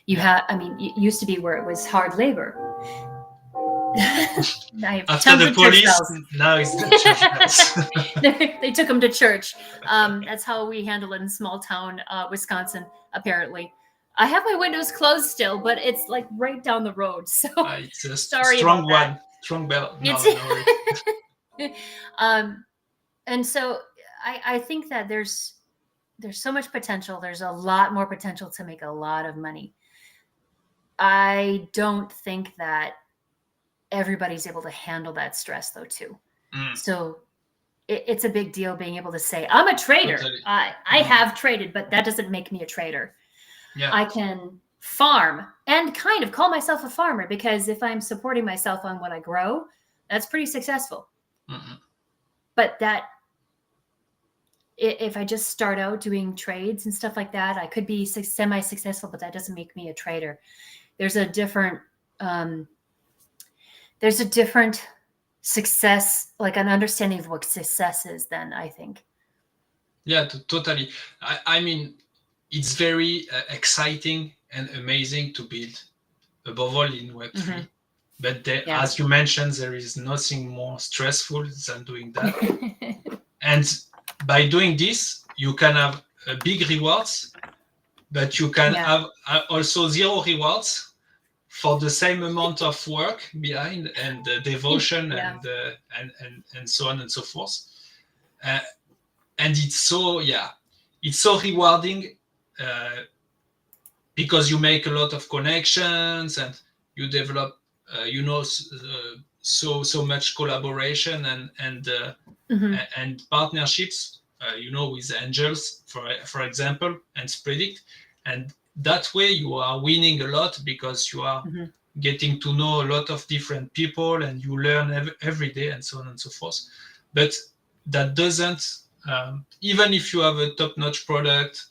You Yeah. have, I mean, it used to be where it was hard labor. I have After tons the of church police, bells. now it's the church bells. They took them to church. That's how we handle it in small town Wisconsin, apparently. I have my windows closed still, but it's like right down the road. So It's a sorry about strong that. one, strong bell. It's No, no worries. um, and so I think that there's so much potential. There's a lot more potential to make a lot of money. I don't think that everybody's able to handle that stress though too. Mm, So it's a big deal being able to say, I'm a trader. totally. I Mm, have traded, but that doesn't make me a trader. yeah. I can farm and kind of call myself a farmer, because if I'm supporting myself on what I grow, that's pretty successful. Mm-mm. But that if I just start out doing trades and stuff like that, I could be semi-successful, but that doesn't make me a trader. There's a different um, there's a different success, like an understanding of what success is. Then I think. Yeah, totally. I mean, it's very exciting and amazing to build, above all in Mm-hmm. Web3. But there, Yeah. as you mentioned, there is nothing more stressful than doing that. And by doing this, you can have big rewards, but you can Yeah. have also zero rewards for the same amount of work behind and devotion Yeah. and so on and so forth. Uh, and it's so it's so rewarding uh, because you make a lot of connections and you develop so much collaboration Mm-hmm. and partnerships, with angels, for example, and Predict. And that way you are winning a lot because you are Mm-hmm. getting to know a lot of different people and you learn every day and so on and so forth. But that doesn't, even if you have a top-notch product,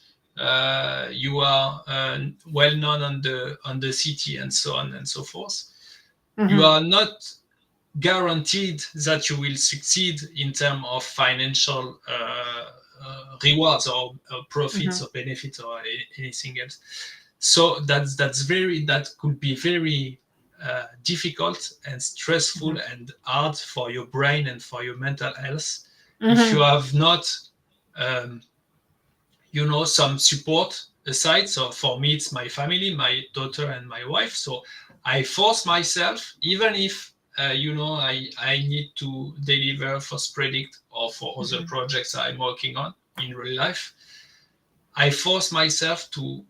you are well known on the city and so on and so forth, you Mm-hmm. are not guaranteed that you will succeed in terms of financial rewards or profits Mm-hmm. or benefits or anything else. So that could be very difficult and stressful Mm-hmm. and hard for your brain and for your mental health if you Mm-hmm. have not um, some support aside. So for me, it's my family, my daughter and my wife. So I force myself, even if I need to deliver for Predict or for other Mm-hmm. projects I'm working on in real life. I force myself to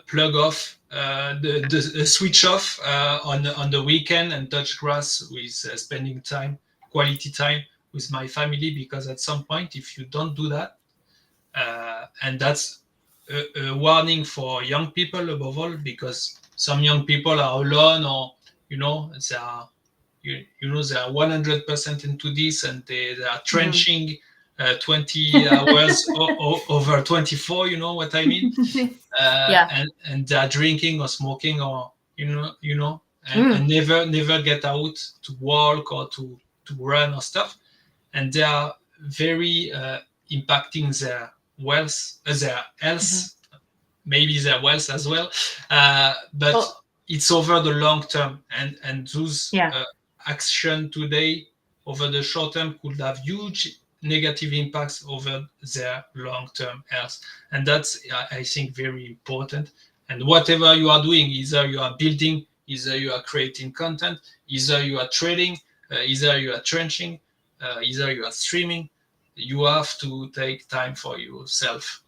plug off the switch off on the weekend and touch grass with spending quality time with my family, because at some point, if you don't do that, and that's a warning for young people above all, because some young people are alone, or they are you know, they are 100% into this, and they are Mhm. trenching 20 hours over 24. You know what I mean? Yeah. And they are drinking or smoking, or and Mm. never get out to walk or to run or stuff, and they are very impacting their wealth, their Mhm. health, maybe their wealth as well, but Well, it's over the long term, and those yeah. action today over the short term could have huge negative impacts over their long term health, and that's I think very important. And whatever you are doing, either you are building, either you are creating content, either you are trading, either you are trenching, either you are streaming, you have to take time for yourself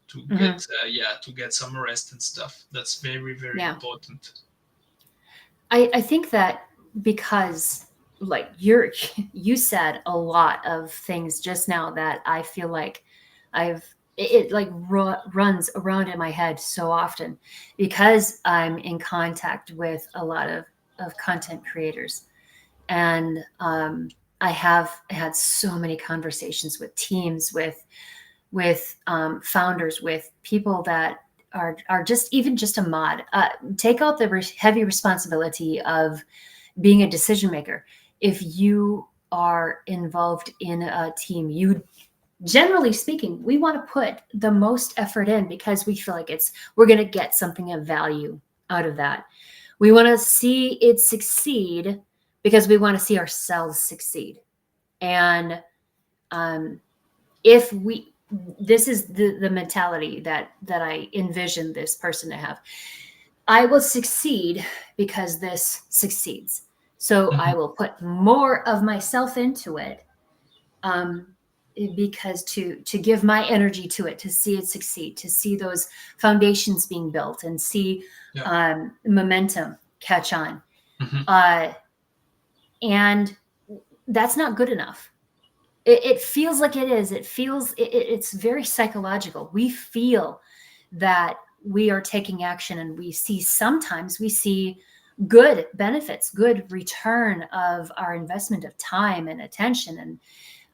to Mhm. get to get some rest and stuff. That's very Yeah. important. I think that because like you said a lot of things just now that I feel like I've it like runs around in my head so often because I'm in contact with a lot of content creators. And I have had so many conversations with teams, with founders, with people that are just even just a mod. Take out the heavy responsibility of being a decision maker. If you are involved in a team, you generally speaking, we want to put the most effort in because we feel like we're going to get something of value out of that. We want to see it succeed because we want to see ourselves succeed. And um, if we this is the mentality that I envision this person to have. I will succeed because this succeeds. So I Mhm. will put more of myself into it, um, because to give my energy to it, to see it succeed, to see those foundations being built, and see Yeah. momentum catch on. Mhm. Uh, and that's not good enough. It feels like it is. It's very psychological. We feel that we are taking action, and sometimes we see good benefits, good return of our investment of time and attention,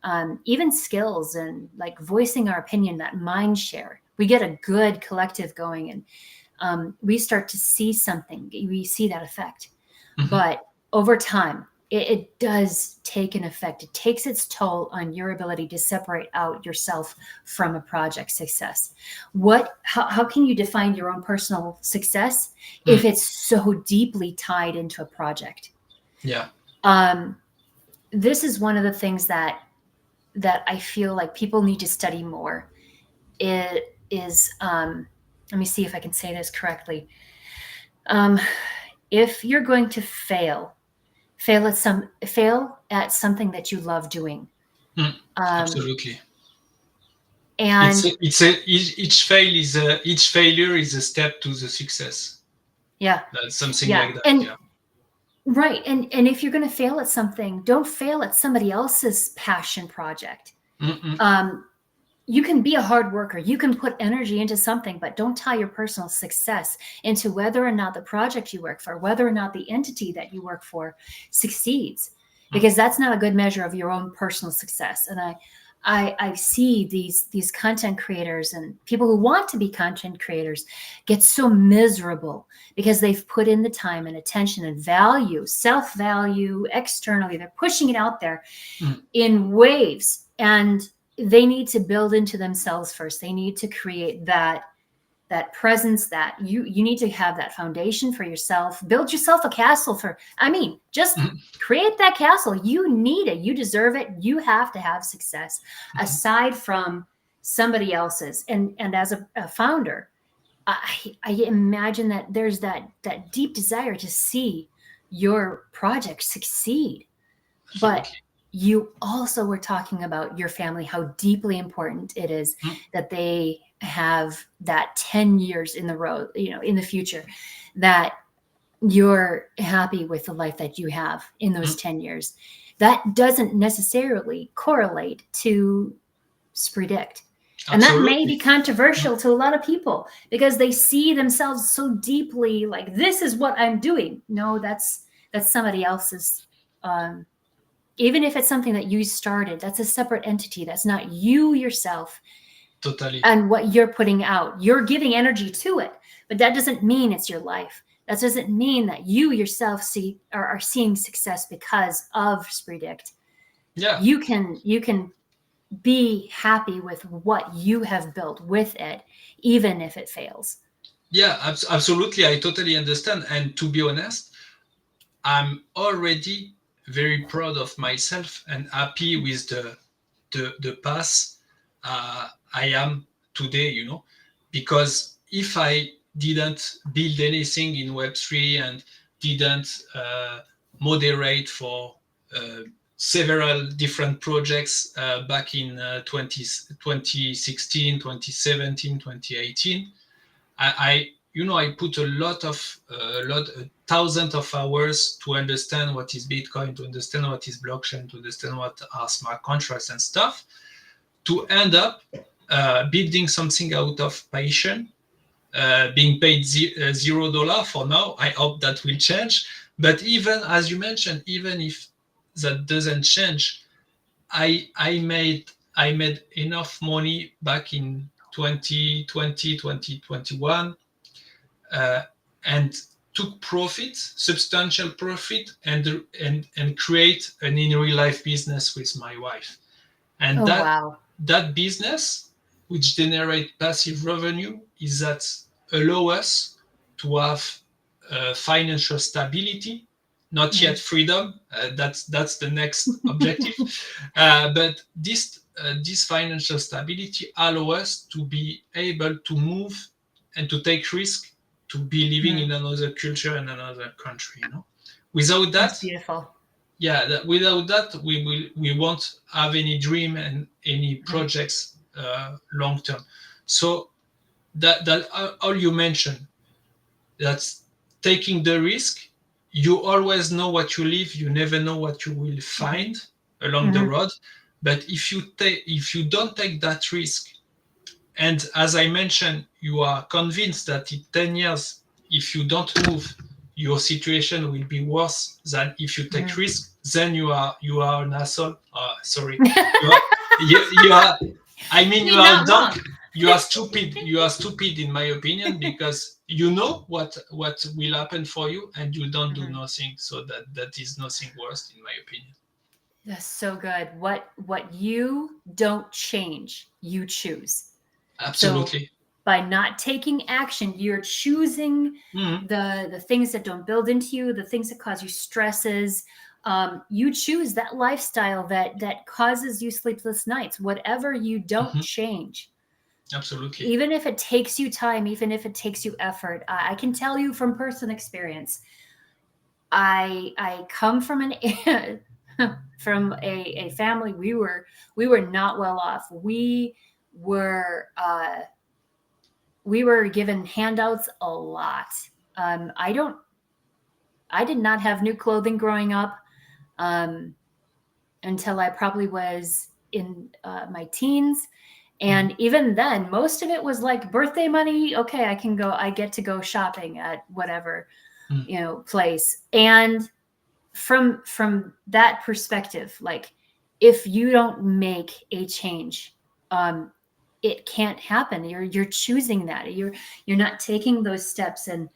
and even skills, and like voicing our opinion, that mind share. We get a good collective going, and we start to see something. We see that effect. Mhm. But over time, it does take an effect. It takes its toll on your ability to separate out yourself from a project success. How can you define your own personal success if Mm. it's so deeply tied into a project? Yeah. Um, this is one of the things that I feel like people need to study more. It is, let me see if I can say this correctly. Um, if you're going to fail at something that you love doing, Mm. um, Absolutely. and Each failure is a step to the success. yeah, That's something yeah, like that. and Yeah. right, and if you're going to fail at something, don't fail at somebody else's passion project. Mm-mm. Um, you can be a hard worker, you can put energy into something, but don't tie your personal success into whether or not the project you work for, whether or not the entity that you work for succeeds, Mm. because that's not a good measure of your own personal success. And I see these content creators and people who want to be content creators get so miserable because they've put in the time and attention and value, self value externally. They're pushing it out there Mm. in waves, and they need to build into themselves first. They need to create that presence, that you need to have that foundation for yourself. Build yourself a castle. Just Mhm. create that castle. You need it. You deserve it. You have to have success Mhm. aside from somebody else's. And as a founder, I imagine that there's that deep desire to see your project succeed. But Absolutely. you also were talking about your family, how deeply important it is Mm. that they have that 10 years in the road, in the future, that you're happy with the life that you have in those Mm. 10 years. That doesn't necessarily correlate to predict. And that may Absolutely. be controversial to a lot of people because they see themselves so deeply like, this is what I'm doing. No, that's somebody else's. Um, even if it's something that you started, that's a separate entity. That's not you yourself Totally. and what you're putting out. You're giving energy to it, but that doesn't mean it's your life. That doesn't mean that you yourself are seeing success because of Spredict. Yeah. You can be happy with what you have built with it, even if it fails. Yeah, absolutely. I totally understand. And to be honest, I'm already very proud of myself and happy with the path I am today, because if I didn't build anything in Web3 and didn't moderate for uh, several different projects back in 2016, 2017, 2018, I put thousands of hours to understand what is Bitcoin, to understand what is blockchain, to understand what are smart contracts and stuff, to end up building something out of passion, being paid $0 for now. I hope that will change. But even as you mentioned, even if that doesn't change, I made enough money back in 2020, 2021, uh, and took profit, substantial profit, and create an in real life business with my wife. And Oh, that wow. that business, which generate passive revenue, is that allow us to have financial stability, not Mm-hmm. yet freedom. That's the next objective. But this financial stability allow us to be able to move and to take risk, to be living Mm-hmm. in another culture and another country. Without That's that, beautiful. yeah, without that, we won't have any dream and any Mm-hmm. projects long term. So that all you mentioned, that's taking the risk. You always know what you leave. You never know what you will find along the Mm-hmm. road. But if you don't take that risk, and as I mentioned, you are convinced that in 10 years, if you don't move, your situation will be worse than if you take Mm-hmm. risk. Then you are an asshole. Sorry, you are you are. I mean, you You're are a not dump. wrong. You are stupid. You are stupid, in my opinion, because you know what will happen for you, and you don't do Mm-hmm. nothing. So that is nothing worse, in my opinion. That's so good. What you don't change, you choose. So Absolutely. by not taking action, you're choosing Mhm. the things that don't build into you, the things that cause you stresses. You choose that lifestyle that causes you sleepless nights. Whatever you don't Mhm. change, Absolutely. even if it takes you time, even if it takes you effort. I can tell you from personal experience. I come from an from a family. We were not well off. Were uh, we were given handouts a lot. I don't. I did not have new clothing growing up um, until I probably was in my teens, Mhm. and even then, most of it was like birthday money. Okay, I can go. I get to go shopping at whatever Mhm. place. And from that perspective, like if you don't make a change, um, it can't happen. You're choosing that. You're not taking those steps. And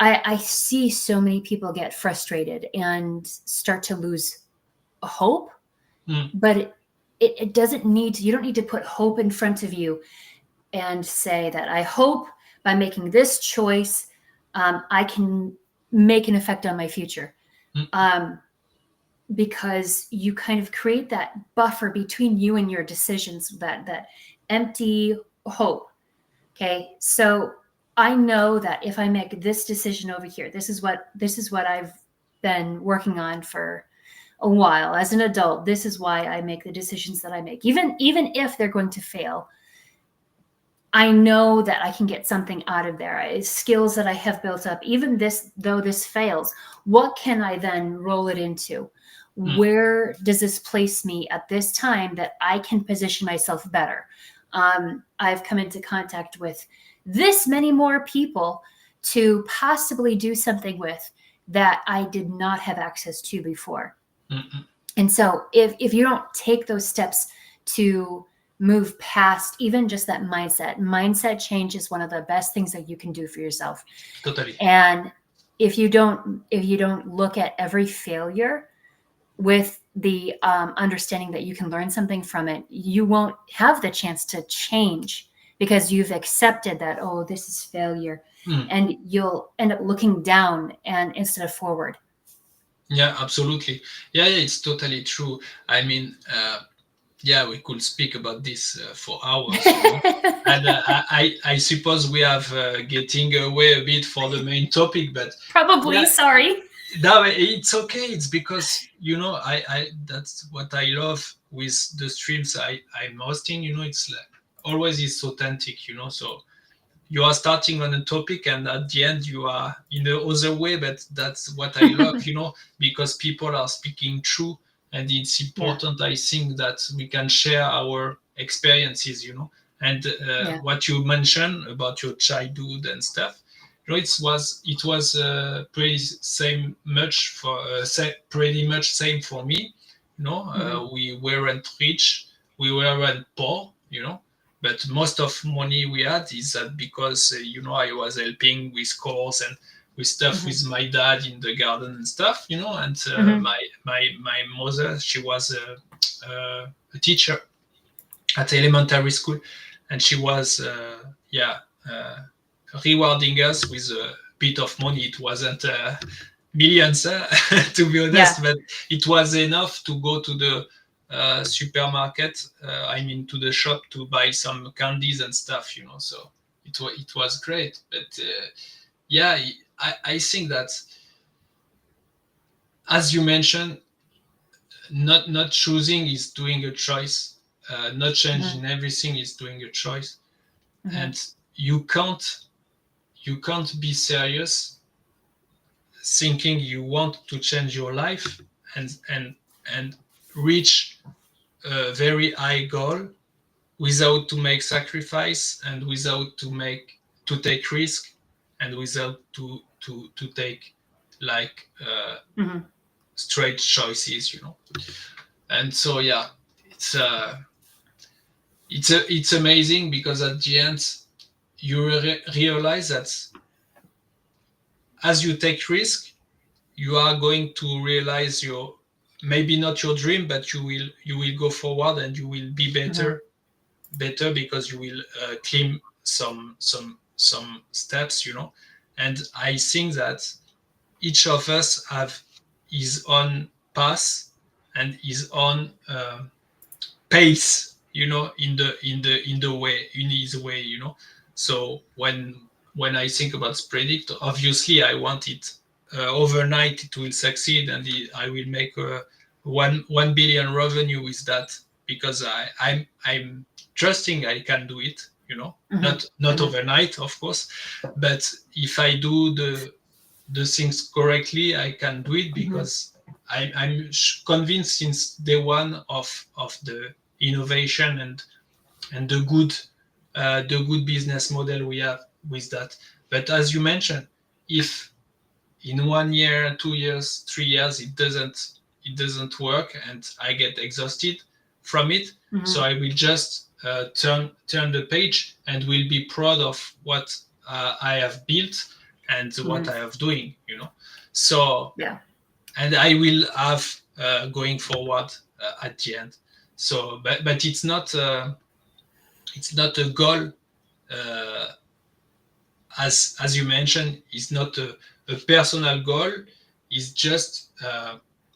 I see so many people get frustrated and start to lose hope, Mhm. but it doesn't need to, you don't need to put hope in front of you and say that I hope by making this choice, I can make an effect on my future. Mhm. Um, because you kind of create that buffer between you and your decisions, that empty hope. Okay, so I know that if I make this decision over here, this is what I've been working on for a while as an adult. This is why I make the decisions that I make, even if they're going to fail. I know that I can get something out of there. Skills that I have built up, even this, though this fails, what can I then roll it into? Mhm. Where does this place me at this time that I can position myself better? I've come into contact with this many more people to possibly do something with that I did not have access to before. Mm-mm. And so if you don't take those steps to move past even just that mindset change is one of the best things that you can do for yourself. Totally. And if you don't look at every failure with the understanding that you can learn something from it, you won't have the chance to change because you've accepted that, oh, this is failure. Mm. And you'll end up looking down and instead of forward. Yeah, absolutely. Yeah, yeah, it's totally true. I mean, yeah, we could speak about this for hours, you know. And I suppose we have getting away a bit for the main topic, but Probably, yeah, sorry. no, it's okay. It's because you know I that's what I love with the streams I'm hosting. You know, it's like always it's authentic. You know, so you are starting on a topic and at the end you are in the other way, but that's what I love. You know, because people are speaking true, and it's Yeah. important. I think that we can share our experiences. You know, and Yeah. what you mentioned about your childhood and stuff, you know, it was pretty same much for pretty much same for me. You know, Hmm. we weren't rich, we weren't poor. You know, but most of money we had is that because you know I was helping with chores and with stuff Hmm. with my dad in the garden and stuff. You know, and Hmm. my mother, she was a teacher at elementary school, and she was yeah uh, rewarding us with a bit of money. It wasn't millions, to be honest, Yeah. but it was enough to go to the supermarket. I mean, to the shop to buy some candies and stuff. You know, so it was great. But yeah, I think that as you mentioned, not choosing is doing a choice. Not Hmm. changing everything is doing a choice, Hmm. and you can't you can't be serious thinking you want to change your life and reach a very high goal without to make sacrifice and without to take risk and without to take like Hmm. straight choices, you know. And so yeah, it's it's amazing because at the end you realize that as you take risk you are going to realize your maybe not your dream, but you will go forward and you will be Hmm. better because you will climb some steps, you know. And I think that each of us have his own path and his own pace, you know, in the way, in his way, you know. So when I think about predict, obviously I want it overnight it will succeed and I will make a 1 billion revenue with that because I'm trusting I can do it, you know, Hmm. not Hmm. overnight of course, but if I do the things correctly, I can do it Hmm. because I'm convinced since day one of the innovation and the good business model we have with that. But as you mentioned, if in 1 year, 2 years, 3 years it doesn't work and I get exhausted from it, so Hmm. I will just turn the page and will be proud of what I have built and what Hmm. I have doing, you know. So Yeah. and I will have going forward at the end. So but it's not a goal uh, as you mentioned, it's not a personal goal. It's just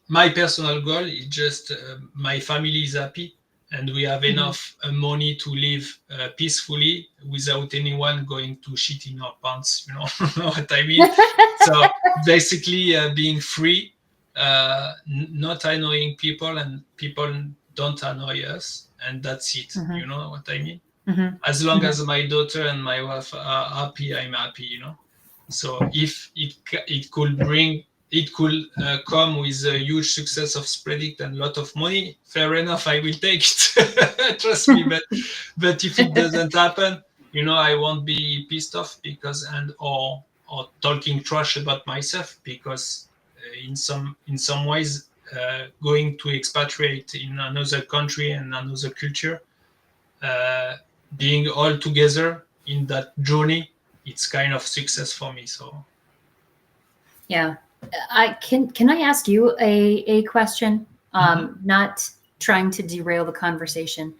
my personal goal is just my family is happy and we have Hmm. enough money to live peacefully without anyone going to shit in our pants. You know what I mean? So basically, being free, not annoying people, and people don't annoy us, and that's it. You Hmm. know what I mean? Hmm. As long Hmm. as my daughter and my wife are happy, I'm happy, you know. So if it could bring it could come with a huge success of Spredict and a lot of money, fair enough, I will take it. Trust me. But if it doesn't happen, you know, I won't be pissed off because and or talking trash about myself, because in some ways, going to expatriate in another country and another culture, uh, being all together in that journey, it's kind of success for me. So Yeah. Can I ask you a question? mhm. Not trying to derail the conversation.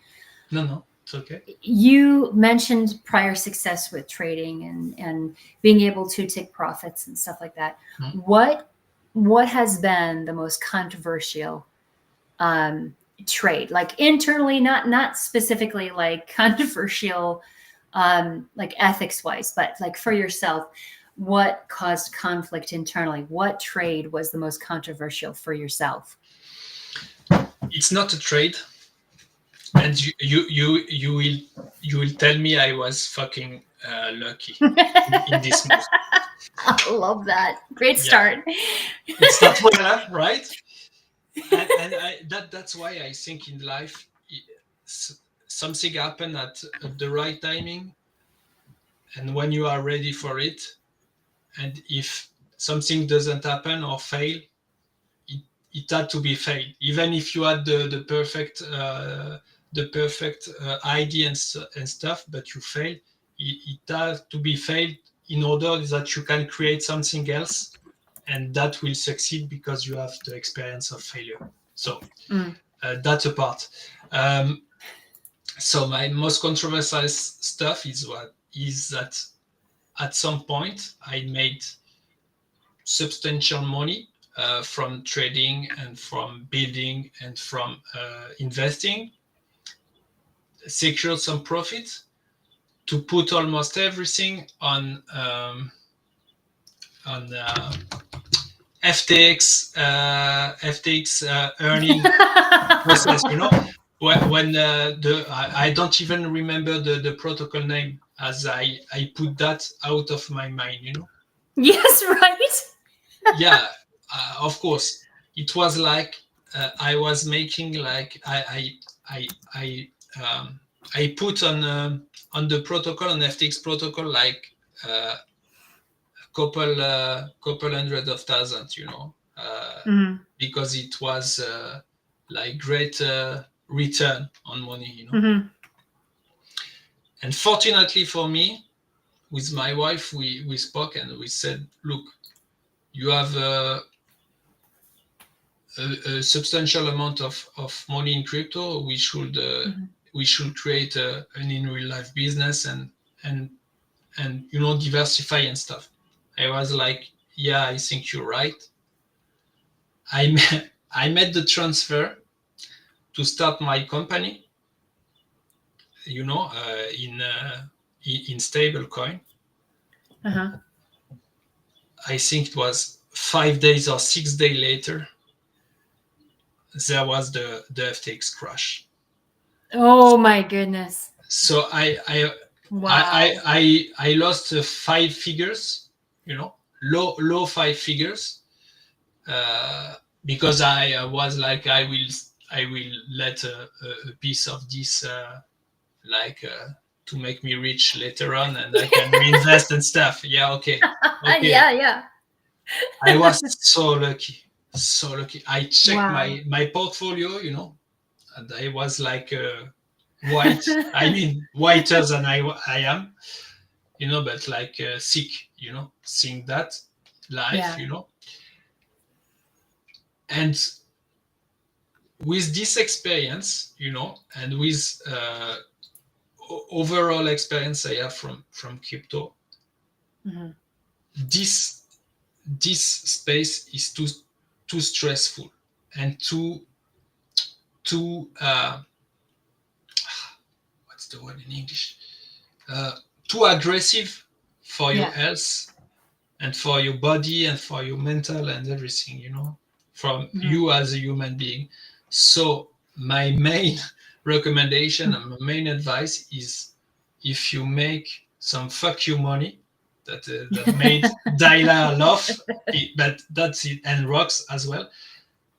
No, it's okay. You mentioned prior success with trading and being able to take profits and stuff like that. Mhm. What has been the most controversial um, trade, like internally, not specifically like controversial, like ethics wise, but like for yourself, what caused conflict internally? What trade was the most controversial for yourself? It's not a trade, and you will tell me I was fucking lucky in this move. I love that. Great Yeah, start. it's not well, right? And that's why I think in life, something happen at the right timing, and when you are ready for it. And if something doesn't happen or fail, it, it had to be failed. Even if you had the perfect idea and stuff, but you failed, it had to be failed in order that you can create something else, and that will succeed because you have the experience of failure. So Mm. that's a part. Um, so my most controversial stuff is that at some point I made substantial money from trading and from building and from investing, secured some profits to put almost everything on FTX earning process. You know, when I don't even remember the protocol name, as I put that out of my mind. You know. Yes, right. Yeah, of course it was like I was making like um, I put on the protocol, on FTX protocol, like couple hundred of thousands, you know, Mm-hmm. because it was like great return on money, you know. Mm-hmm. And fortunately for me, with my wife, we spoke and we said, look, you have a substantial amount of money in crypto. Mm-hmm. We should create an in real life business and and you know, diversify and stuff. I was like, yeah, I think you're right. I made the transfer to start my company, you know, in stable coin. Uh-huh. I think it was 5 days or 6 days later, there was the FTX crash. Oh my goodness. So Wow. I lost five figures, you know, low five figures, uh, because I was like, I will let a piece of this like to make me rich later on, and I can reinvest and stuff. Yeah, okay. Yeah, yeah. I was so lucky, so lucky. I checked Wow. my portfolio, you know, and I was like white. I mean, whiter than I am, you know, but like sick, you know, seeing that life, Yeah. you know. And with this experience, you know, and with overall experience I have from crypto, Mm-hmm. this this space is too stressful and too what's the word in English? Uh, Too aggressive for your Yeah. health and for your body and for your mental and everything, you know, from Mm-hmm. you as a human being. So my main recommendation and my main advice is, if you make some fuck you money that made Dayla laugh, but that's it, and rocks as well,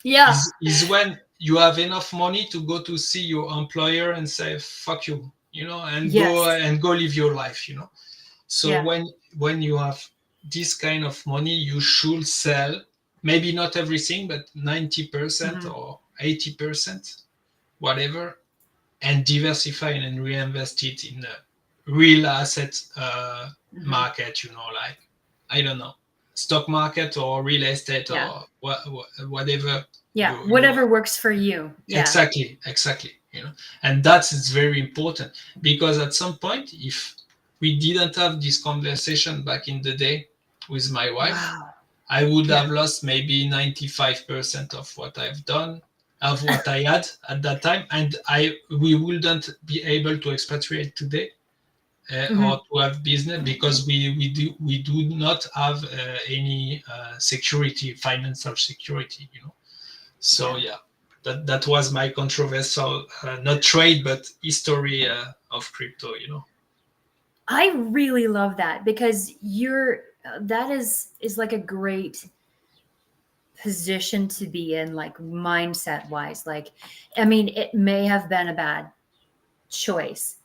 Yeah. is when you have enough money to go to see your employer and say fuck you know, Yes. and go live your life, you know. So Yeah. when you have this kind of money, you should sell maybe not everything, but 90% Hmm. or 80%, whatever, and diversify and reinvest it in a real asset Hmm. market, like, I don't know, stock market or real estate Yeah. or whatever Yeah. you Whatever works for you. Yeah. exactly, and that is very important, because at some point, if we didn't have this conversation back in the day with my wife, Wow. I would Yeah. have lost maybe 95% of what I've done, of what I had at that time, and we wouldn't be able to expatriate today, or Hmm. to have business, because we do not have any security, financial security. So Yeah. yeah, that was my controversial, not trade but history of crypto. I really love that because that is like a great position to be in, like mindset wise. Like, I mean, it may have been a bad choice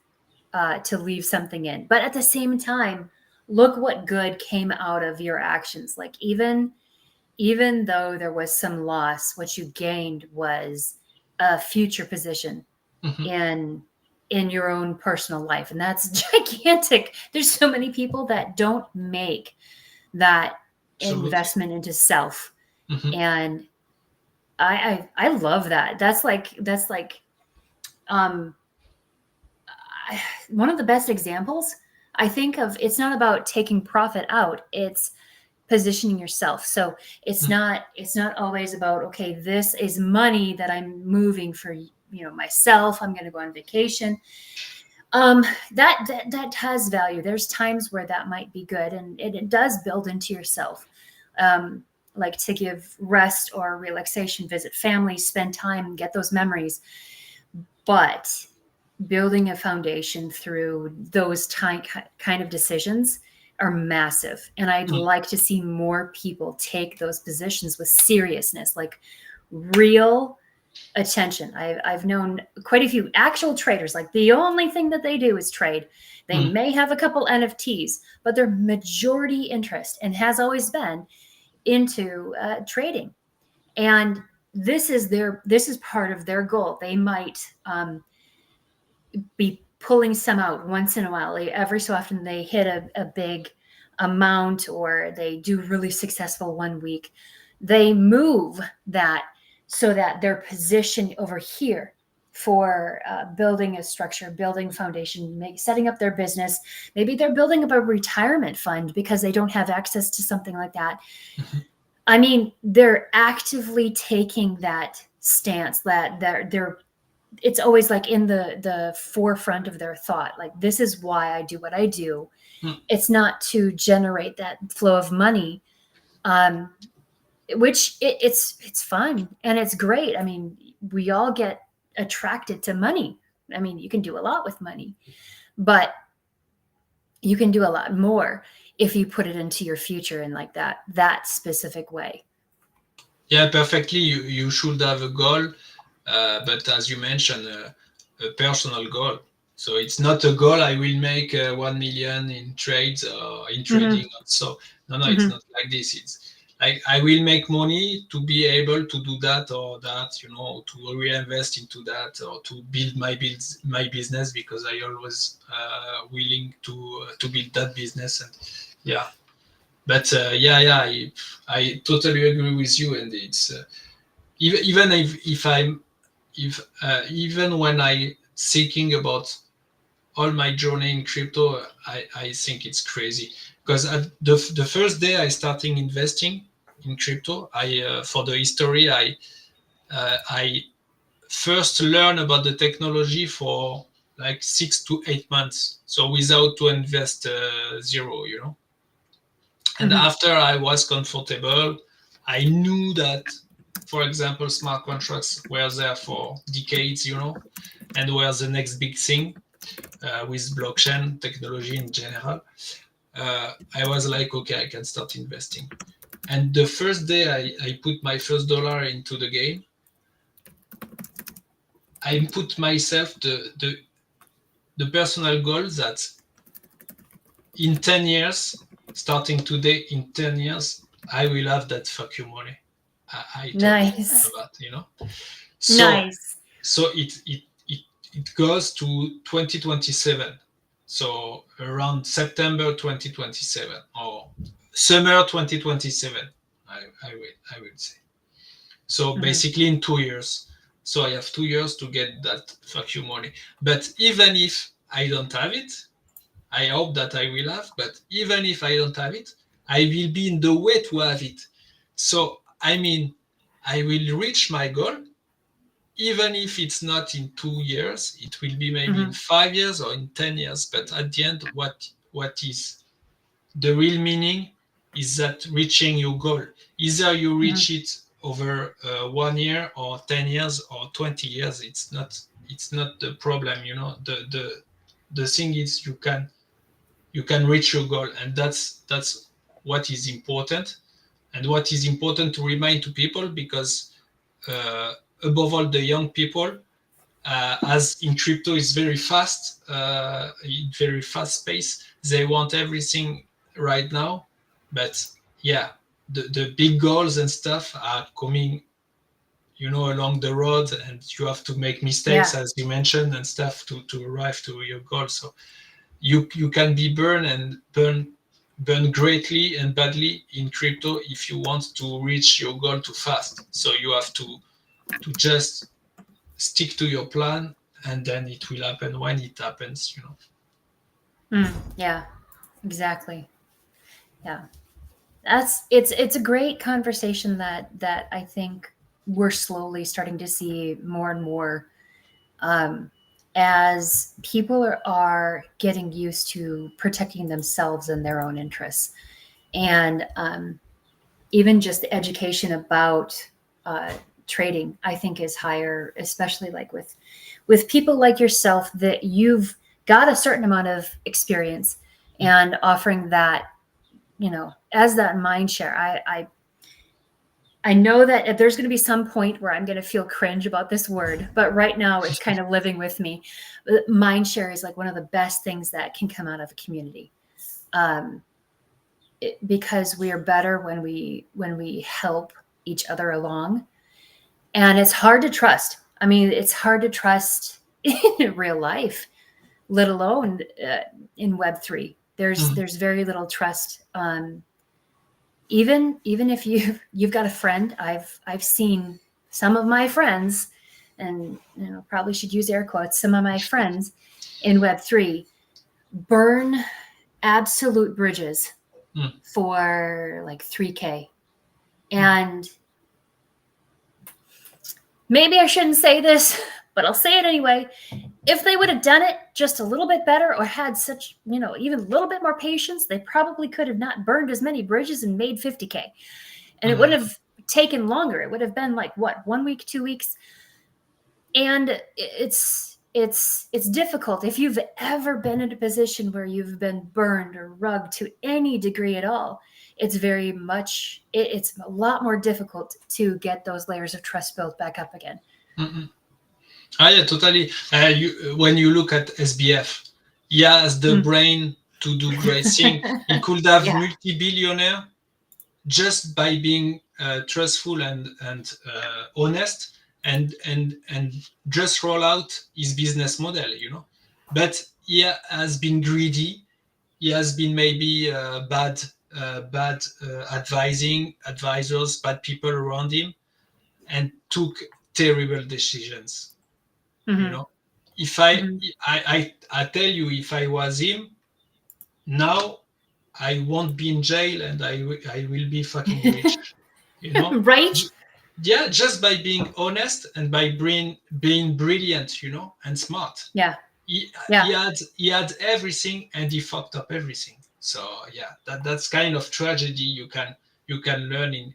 to leave something in, but at the same time, look what good came out of your actions. Like, even though there was some loss, what you gained was a future position Mhm. in in your own personal life, and that's gigantic. There's so many people that don't make that Absolutely. investment into self, Mhm. and I love that. That's like um one of the best examples I think of. It's not about taking profit out, it's positioning yourself. So it's not always about, okay, this is money that I'm moving for, myself, I'm going to go on vacation. That has value. There's times where that might be good, and it does build into yourself, um like to give rest or relaxation, visit family, spend time, get those memories. But building a foundation through those kind of decisions are massive, and I'd Mm. like to see more people take those positions with seriousness, like real attention. I've known quite a few actual traders, like the only thing that they do is trade. They Mm. may have a couple NFTs, but their majority interest, and has always been, into trading. And this is part of their goal. They might be pulling some out once in a while. Every so often they hit a big amount, or they do really successful one week. They move that so that their position over here for building a structure, building foundation, setting up their business. Maybe they're building up a retirement fund because they don't have access to something like that. Mhm. I mean, they're actively taking that stance, that they're it's always like in the forefront of their thought, like, this is why I do what I do. Mm. It's not to generate that flow of money, um which it's fun and it's great. I mean, we all get attracted to money. I mean, you can do a lot with money, but you can do a lot more if you put it into your future in like that specific way. Yeah, perfectly. You should have a goal, but as you mentioned, a personal goal. So it's not a goal. I will make 1 million in trades or in Hmm. trading. So no, it's Hmm. not like this. It's like I will make money to be able to do that or that. To reinvest into that, or to build my business, because I always willing to build that business. And yeah, but yeah, I totally agree with you. And it's even if I'm if even when I thinking about all my journey in crypto, I think it's crazy, because at the first day I starting investing in crypto, I for the history, I first learn about the technology for like 6 to 8 months, so without to invest zero. And Hmm. after I was comfortable, I knew that, for example, smart contracts were there for decades, and were the next big thing with blockchain technology in general. I was like, okay, I can start investing. And the first day I put my first dollar into the game, I put myself the personal goal that in 10 years starting today, in 10 years, I will have that fuck you money I told you Nice. about, you know. So Nice. it goes to 2027. So around September 2027 or summer 2027, I will say. So Hmm. basically in 2 years. So I have 2 years to get that fuck you money. But even if I don't have it, I hope that I will have, but even if I don't have it, I will be in the way to have it. So, I mean, I will reach my goal, even if it's not in 2 years, it will be maybe in Hmm. 5 years or in 10 years. But at the end, what is the real meaning is that reaching your goal. Either you Hmm. reach it over 1 year or 10 years or 20 years. It's not the problem, you know. The thing is you can reach your goal, and that's what is important, and what is important to remind to people, because uh, above all the young people, as in crypto is very fast, very fast pace, they want everything right now. But yeah, the big goals and stuff are coming, along the road, and you have to make mistakes, Yeah. as you mentioned, and stuff to arrive to your goal. So you can be burn greatly and badly in crypto if you want to reach your goal too fast. So you have to just stick to your plan, and then it will happen when it happens. Mm, yeah. Exactly. Yeah. It's a great conversation that I think we're slowly starting to see more and more, um, as people are getting used to protecting themselves and their own interests, and even just the education about uh, trading, I think, is higher, especially like with people like yourself, that you've got a certain amount of experience and offering that, as that mind share. I know that if there's going to be some point where I'm going to feel cringe about this word, but right now it's kind of living with me. Mind share is like one of the best things that can come out of a community, um, because we are better when we help each other along. And it's hard to trust. I mean, it's hard to trust in real life, let alone in Web3. Mhm. There's very little trust. Even if you've got a friend, I've seen some of my friends, and probably should use air quotes, some of my friends in Web3 burn absolute bridges Mm. for like 3K. And maybe I shouldn't say this, but I'll say it anyway. If they would have done it just a little bit better, or had such, even a little bit more patience, they probably could have not burned as many bridges and made 50K. And it would Mhm. have taken longer. It would have been like, what, 1 week, 2 weeks? And it's difficult. If you've ever been in a position where you've been burned or rugged to any degree at all, it's very much it's a lot more difficult to get those layers of trust built back up again. Mhm. Yeah, totally. When you look at SBF, he has the Mm. brain to do great thing. He could have Yeah. multi-billionaire just by being trustful and honest, and just roll out his business model. But he has been greedy. He has been maybe bad advisors, bad people around him, and took terrible decisions. you Hmm. know if I Hmm. I I, I tell you, if I was him now, I won't be in jail, and I will be fucking rich. you know Right. yeah, just by being honest and by being brilliant, and smart. Yeah. he, Yeah. he had everything, and he fucked up everything. So yeah, that's kind of tragedy you can learn in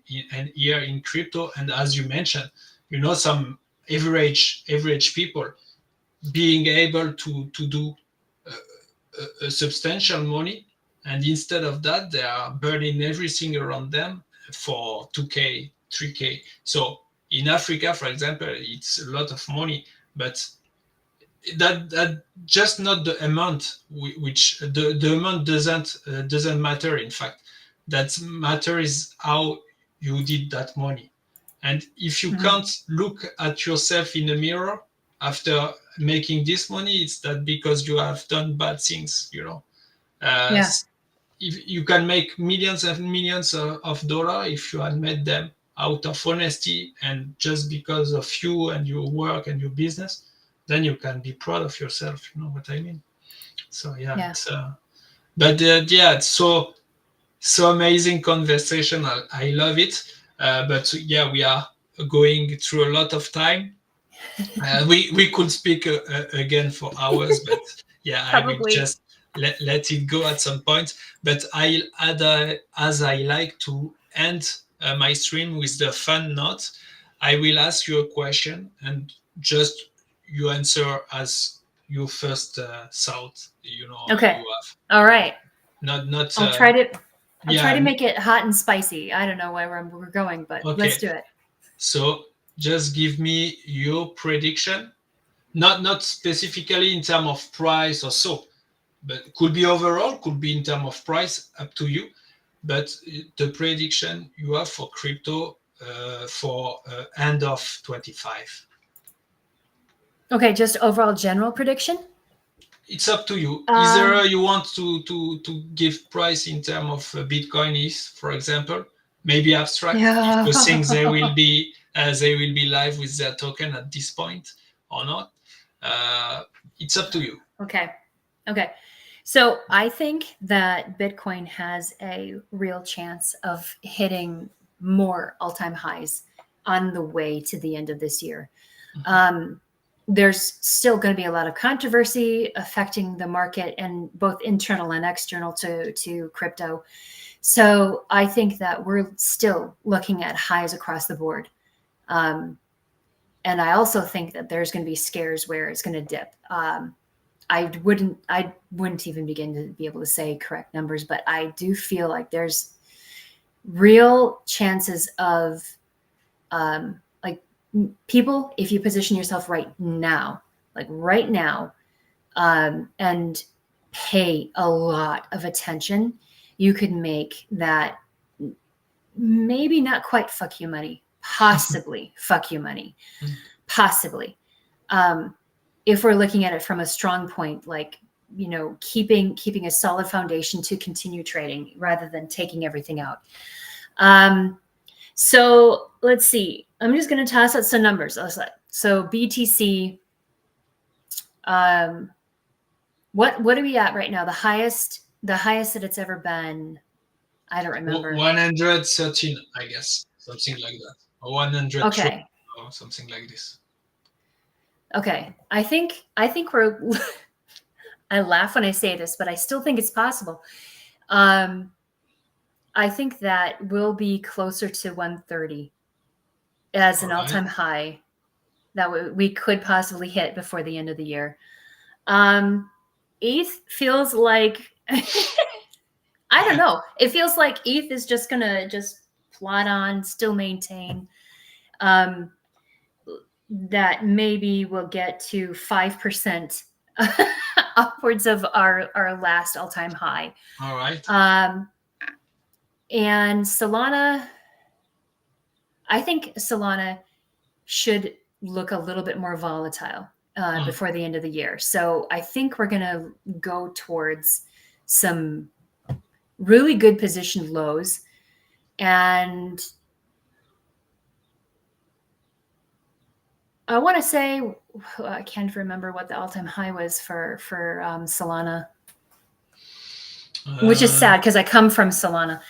here in crypto. And as you mentioned, some average people being able to do a substantial money, and instead of that, they are burning everything around them for 2K, 3K. So in Africa, for example, it's a lot of money, but that just not the amount, which the amount doesn't matter. In fact, that matter is how you did that money. And if you Mhm. can't look at yourself in the mirror after making this money, it's that because you have done bad things, uh, Yeah. if you can make millions and millions of dollars if you had made them out of honesty and just because of you and your work and your business, then you can be proud of yourself. You know what I mean? So yeah, Yeah. it's but yeah, it's so amazing conversation. I love it. But yeah, we are going through a lot of time. We could speak again for hours, but yeah, I will Probably. just let it go at some point. But as I like to end my stream with the fun note, I will ask you a question and just you answer as you first thought. Okay. You have All right. not I'll try to I'll try yeah. to make it hot and spicy. I don't know where we're going, but let's Okay, do it. so just give me your prediction, not specifically in terms of price or so, but could be overall, could be in terms of price, up to you. But the prediction you have for crypto for end of 25, Okay, just overall general prediction. it's up to you. Either Um, you want to give price in terms of Bitcoin is, for example, maybe abstract. If you think yeah. they will be live with their token at this point or not, uh, it's up to you. Okay. Okay. So I think that Bitcoin has a real chance of hitting more all-time highs on the way to the end of this year. Um, there's still going to be a lot of controversy affecting the market and both internal and external to crypto. So I think that we're still looking at highs across the board. Um, and I also think that there's going to be scares where it's going to dip. I wouldn't even begin to be able to say correct numbers, but I do feel like there's real chances of like people, if you position yourself right now, and pay a lot of attention, you could make that maybe not quite fuck you money, possibly fuck you money, possibly. Um, if we're looking at it from a strong point, like keeping a solid foundation to continue trading rather than taking everything out. So let's see. I'm just going to toss out some numbers. So BTC, um, what are we at right now? The highest that it's ever been. I don't remember. 113, I guess, something like that, or 103, Okay. or something like this. Okay. I think we're I laugh when I say this, but I still think it's possible. Um, I think that we'll be closer to 130 as All an right. all-time high that we could possibly hit before the end of the year. Um, ETH feels like I don't know. It feels like ETH is just gonna just plot on, still maintain. Um, that maybe we'll get to 5% upwards of our last all-time high. All right. Um, and Solana, I think Solana should look a little bit more volatile before the end of the year. So I think we're going to go towards some really good positioned lows. And I want to say, I can't remember what the all-time high was for Solana, which is Uh, sad because I come from Solana.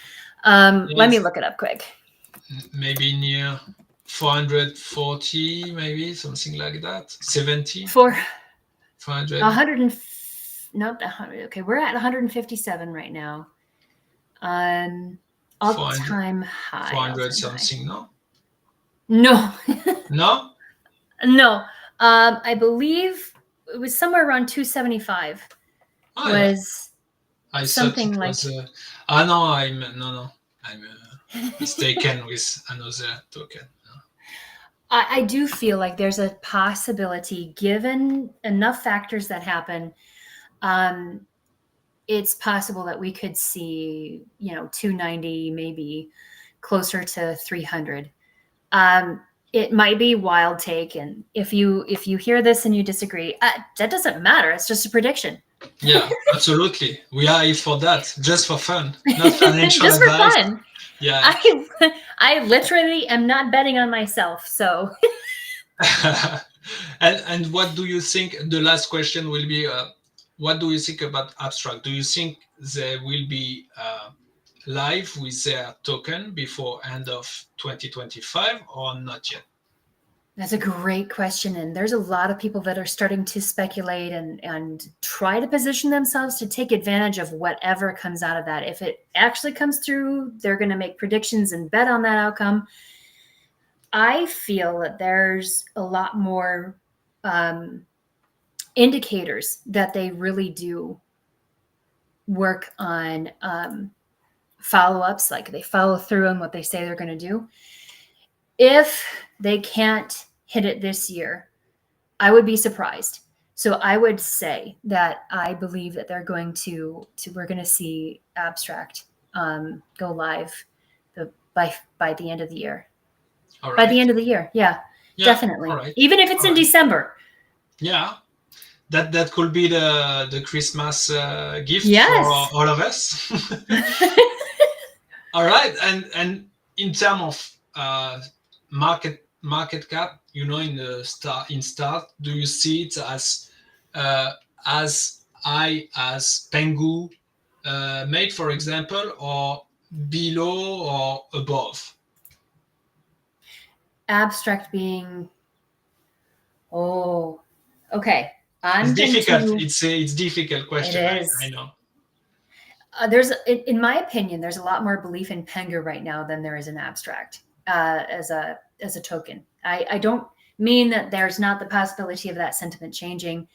Let me yes, look it up quick. maybe near 440, maybe something like that. 70, For 400, 100 and nope, 100. Okay, we're at 157 right now.400, All-time high, 400 all-time high. something. No, No, no. no. I believe it was somewhere around 275. Oh yeah, Was I thought something it like was. Ah no, I'm no. I'm mistaken with another token. I do feel like there's a possibility, given enough factors that happen, um, it's possible that we could see, 290, maybe closer to 300. Um, it might be wild take, and if you hear this and you disagree, that doesn't matter. It's just a prediction, Yeah, absolutely. We are here for that, just for fun, not financial just for advice. fun. Yeah. I literally am not betting on myself, so And what do you think? The last question will be, what do you think about abstract? Do you think they will be live with their token before end of 2025 or not yet? that's a great question, and there's a lot of people that are starting to speculate and try to position themselves to take advantage of whatever comes out of that. If it actually comes through, they're going to make predictions and bet on that outcome. I feel that there's a lot more um, indicators that they really do work on follow-ups, like they follow through on what they say they're going to do. If they can't hit it this year, I would be surprised. So I would say that I believe that they're going to we're going to see abstract go live the, by the end of the year. All By the right. end of the year, yeah, Yeah. All definitely. right. Even if it's All in right. December. Yeah. That could be the Christmas gift for Yes. all of us. All right, and in terms of market cap, in the start, do you see it uh, as high as Pengu made, for example, or below or above? Abstract being, oh, okay. It's I'm going difficult. to, It's difficult it question. I is. know. There's, in my opinion, there's a lot more belief in Pengu right now than there is in abstract as a token. I don't mean that there's not the possibility of that sentiment changing.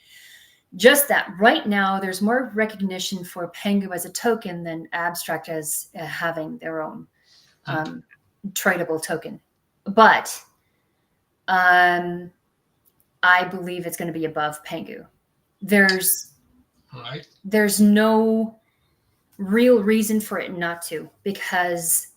Just that right now there's more recognition for Pengu as a token than abstract as having their own Hmm. tradable token. But um, I believe it's going to be above Pengu. There's All right. there's no real reason for it not to, because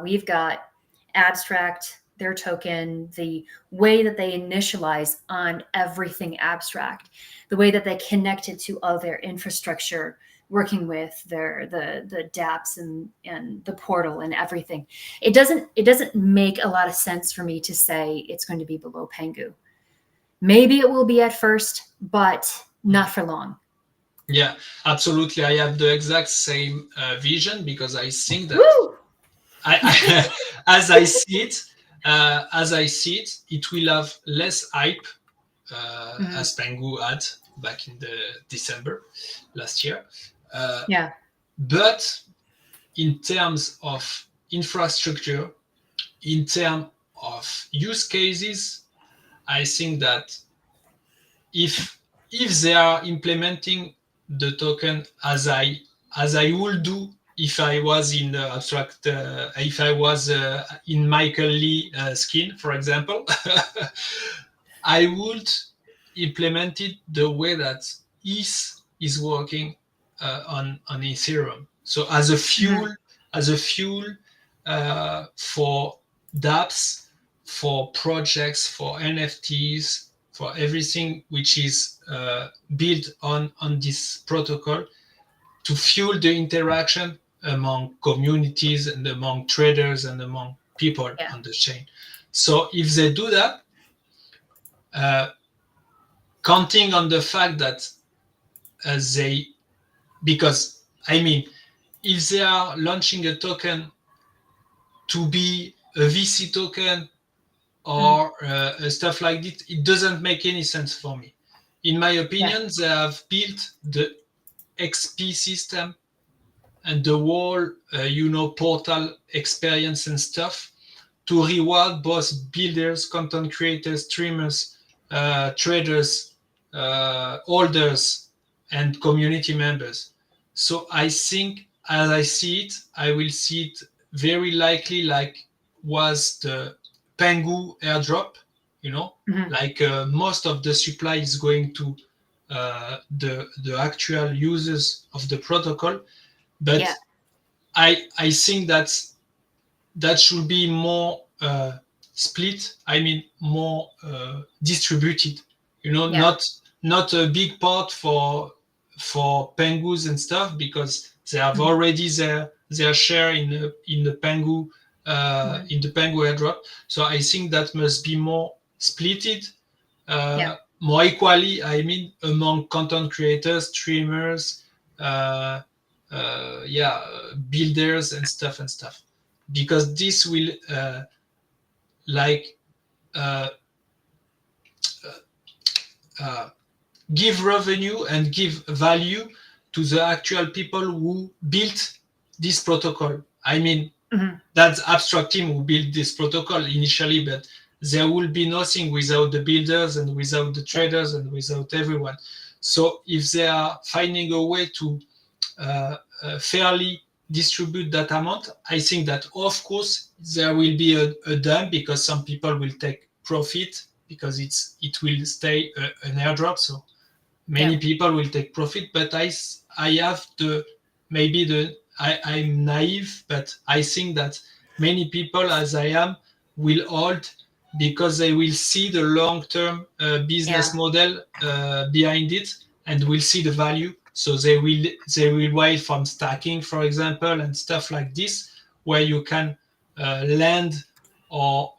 we've got abstract, their token, the way that they initialize on everything abstract, the way that they connect it to all their infrastructure, working with the dApps and the portal and everything. It doesn't make a lot of sense for me to say it's going to be below Pengu. Maybe it will be at first, but not for long. Yeah, absolutely. I have the exact same vision because I think that Woo! I as I see it, it will have less hype Mhm. as Pengu had back in the December last year. Uh, Yeah. but in terms of infrastructure, in terms of use cases, I think that if they are implementing the token as I would do if I was in the abstract, if I was in Michael Lee skin, for example, I would implement it the way that ETH is working on Ethereum. So Mhm. as a fuel for dApps, for projects, for NFTs, for everything which is built on this protocol to fuel the interaction among communities and among traders and among people Yeah. on the chain. So if they do that, uh, counting on the fact that they, because I mean, if they are launching a token to be a VC token Mm. or stuff like this, it doesn't make any sense for me. In my Yeah. opinion, they have built the XP system and the whole, portal experience and stuff to reward both builders, content creators, streamers, traders, holders, and community members. So I think, as I see it, I will see it very likely like was the Pengu airdrop. Mhm. like most of the supply is going to the actual users of the protocol. But Yeah. I think that should be more split. I mean, more distributed. Yeah. Not a big part for Pengus and stuff, because they have Mhm. already their share in the Pengu Mhm. airdrop. So I think that must be more splitted, Yeah. more equally. I mean, among content creators, streamers, uh, yeah, builders and stuff, because this will like uh, uh, give revenue and give value to the actual people who built this protocol. I mean, Mhm. that's abstract team who built this protocol initially, but there will be nothing without the builders and without the Yeah. traders and without everyone. So if they are finding a way to fairly distribute that amount, I think that of course there will be a dump, because some people will take profit, because it will stay an airdrop. So Yeah. many people will take profit. But I have the maybe the I'm naive, but I think that many people, as I am, will hold, because they will see the long-term business Yeah. model behind it, and will see the value. So they will wait from stacking, for example, and stuff like this, where you can lend or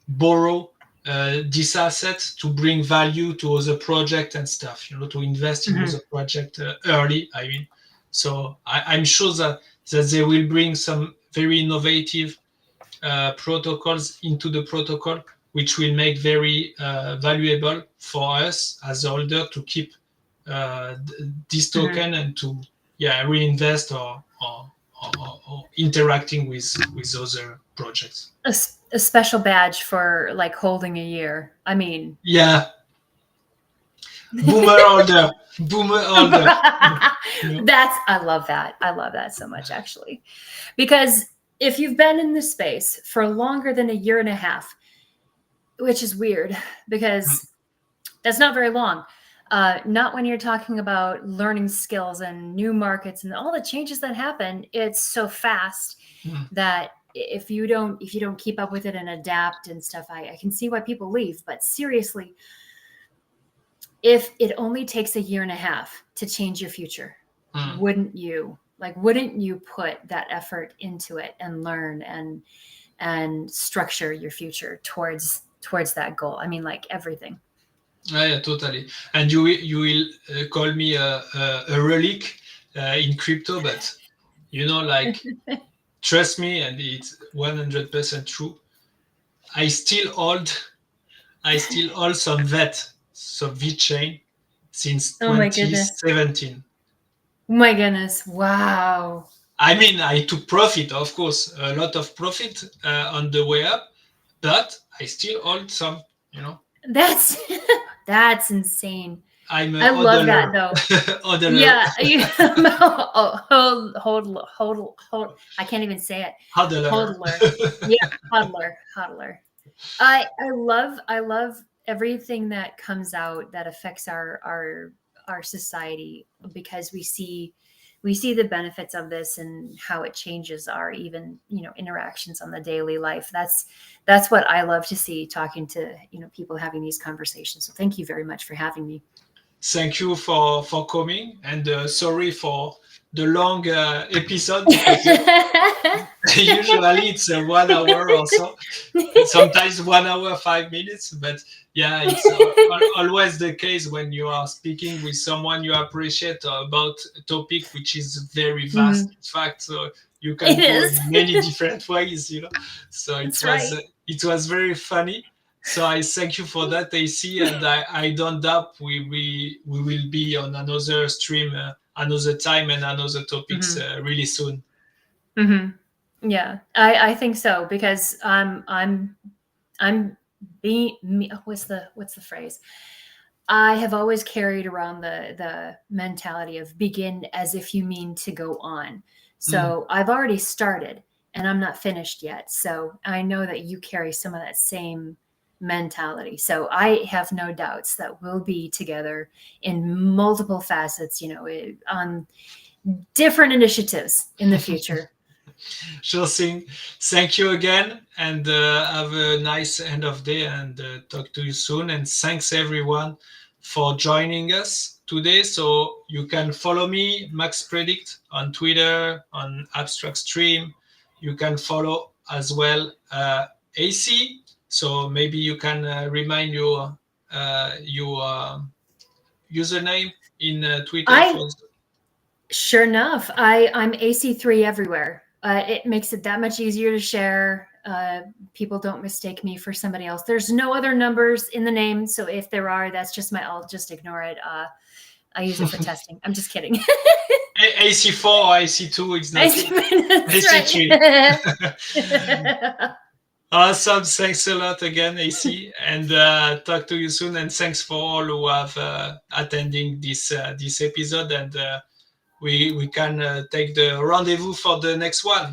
borrow this asset to bring value to other project and stuff, to invest in Mhm. other project early, I mean. So I'm sure that they will bring some very innovative protocols into the protocol, which will make very valuable for us as the holder to keep this Mhm. token, and to, yeah, reinvest, or interacting with other projects. A special badge for like holding a year. I mean, Yeah, boomer holder, boomer holder. that's I love that. I love that so much actually. Because if you've been in this space for longer than a year and a half, which is weird because that's not very long. Not when you're talking about learning skills and new markets and all the changes that happen. It's so fast Mm, that if you don't keep up with it and adapt and stuff, I can see why people leave. But seriously, if it only takes a year and a half to change your future, mm. wouldn't you put that effort into it and learn and structure your future towards that goal? I mean, like everything. Yeah, totally. And you will call me a relic in crypto, but like, trust me, and it's 100% true. I still hold some VET chain since Oh my goodness. 2017. Oh my goodness. Wow. I mean, I took profit, of course, a lot of profit on the way up, but I still hold some. You know, That's that's insane. I'm a I love that hodler, though. hodler, Yeah. Oh, hold. I can't even say it. hodler. Hodler. Yeah, hodler. I love everything that comes out that affects our society, because we see the benefits of this and how it changes our even interactions on the daily life. That's what I love to see, talking to people having these conversations. So thank you very much for having me. Thank you for coming, and sorry for the long episode, because usually it's 1 hour or so, sometimes 1 hour 5 minutes. But yeah, it's always the case when you are speaking with someone you appreciate about a topic which is very vast, Mhm. in fact. So you It can go is. in many different ways. So it That's was right. uh, it was very funny. So I thank you for that, AC, and I don't doubt we will be on another stream, another time, and another topics Hmm. really soon. Hmm. Yeah, I think so, because I'm being me. What's the phrase? I have always carried around the mentality of begin as if you mean to go on. Mm. So I've already started and I'm not finished yet. So I know that you carry some of that same mentality. So I have no doubts that we'll be together in multiple facets, on different initiatives in the future. Sure thing. Thank you again, and have a nice end of day, and talk to you soon. And thanks everyone for joining us today. So you can follow me, Max Predict, on Twitter, on Abstract Stream. You can follow as well AC. So maybe you can remind your username in Twitter I for. Sure enough, I'm AC3 everywhere. It makes it that much easier to share. People don't mistake me for somebody else. There's no other numbers in the name, so if there are, that's just I'll just ignore it. I use it for testing. I'm just kidding. AC4 or AC2, it's not That's AC3. right. Awesome. Thanks a lot again, AC, and talk to you soon. And thanks for all who have attending this episode. And we can take the rendezvous for the next one.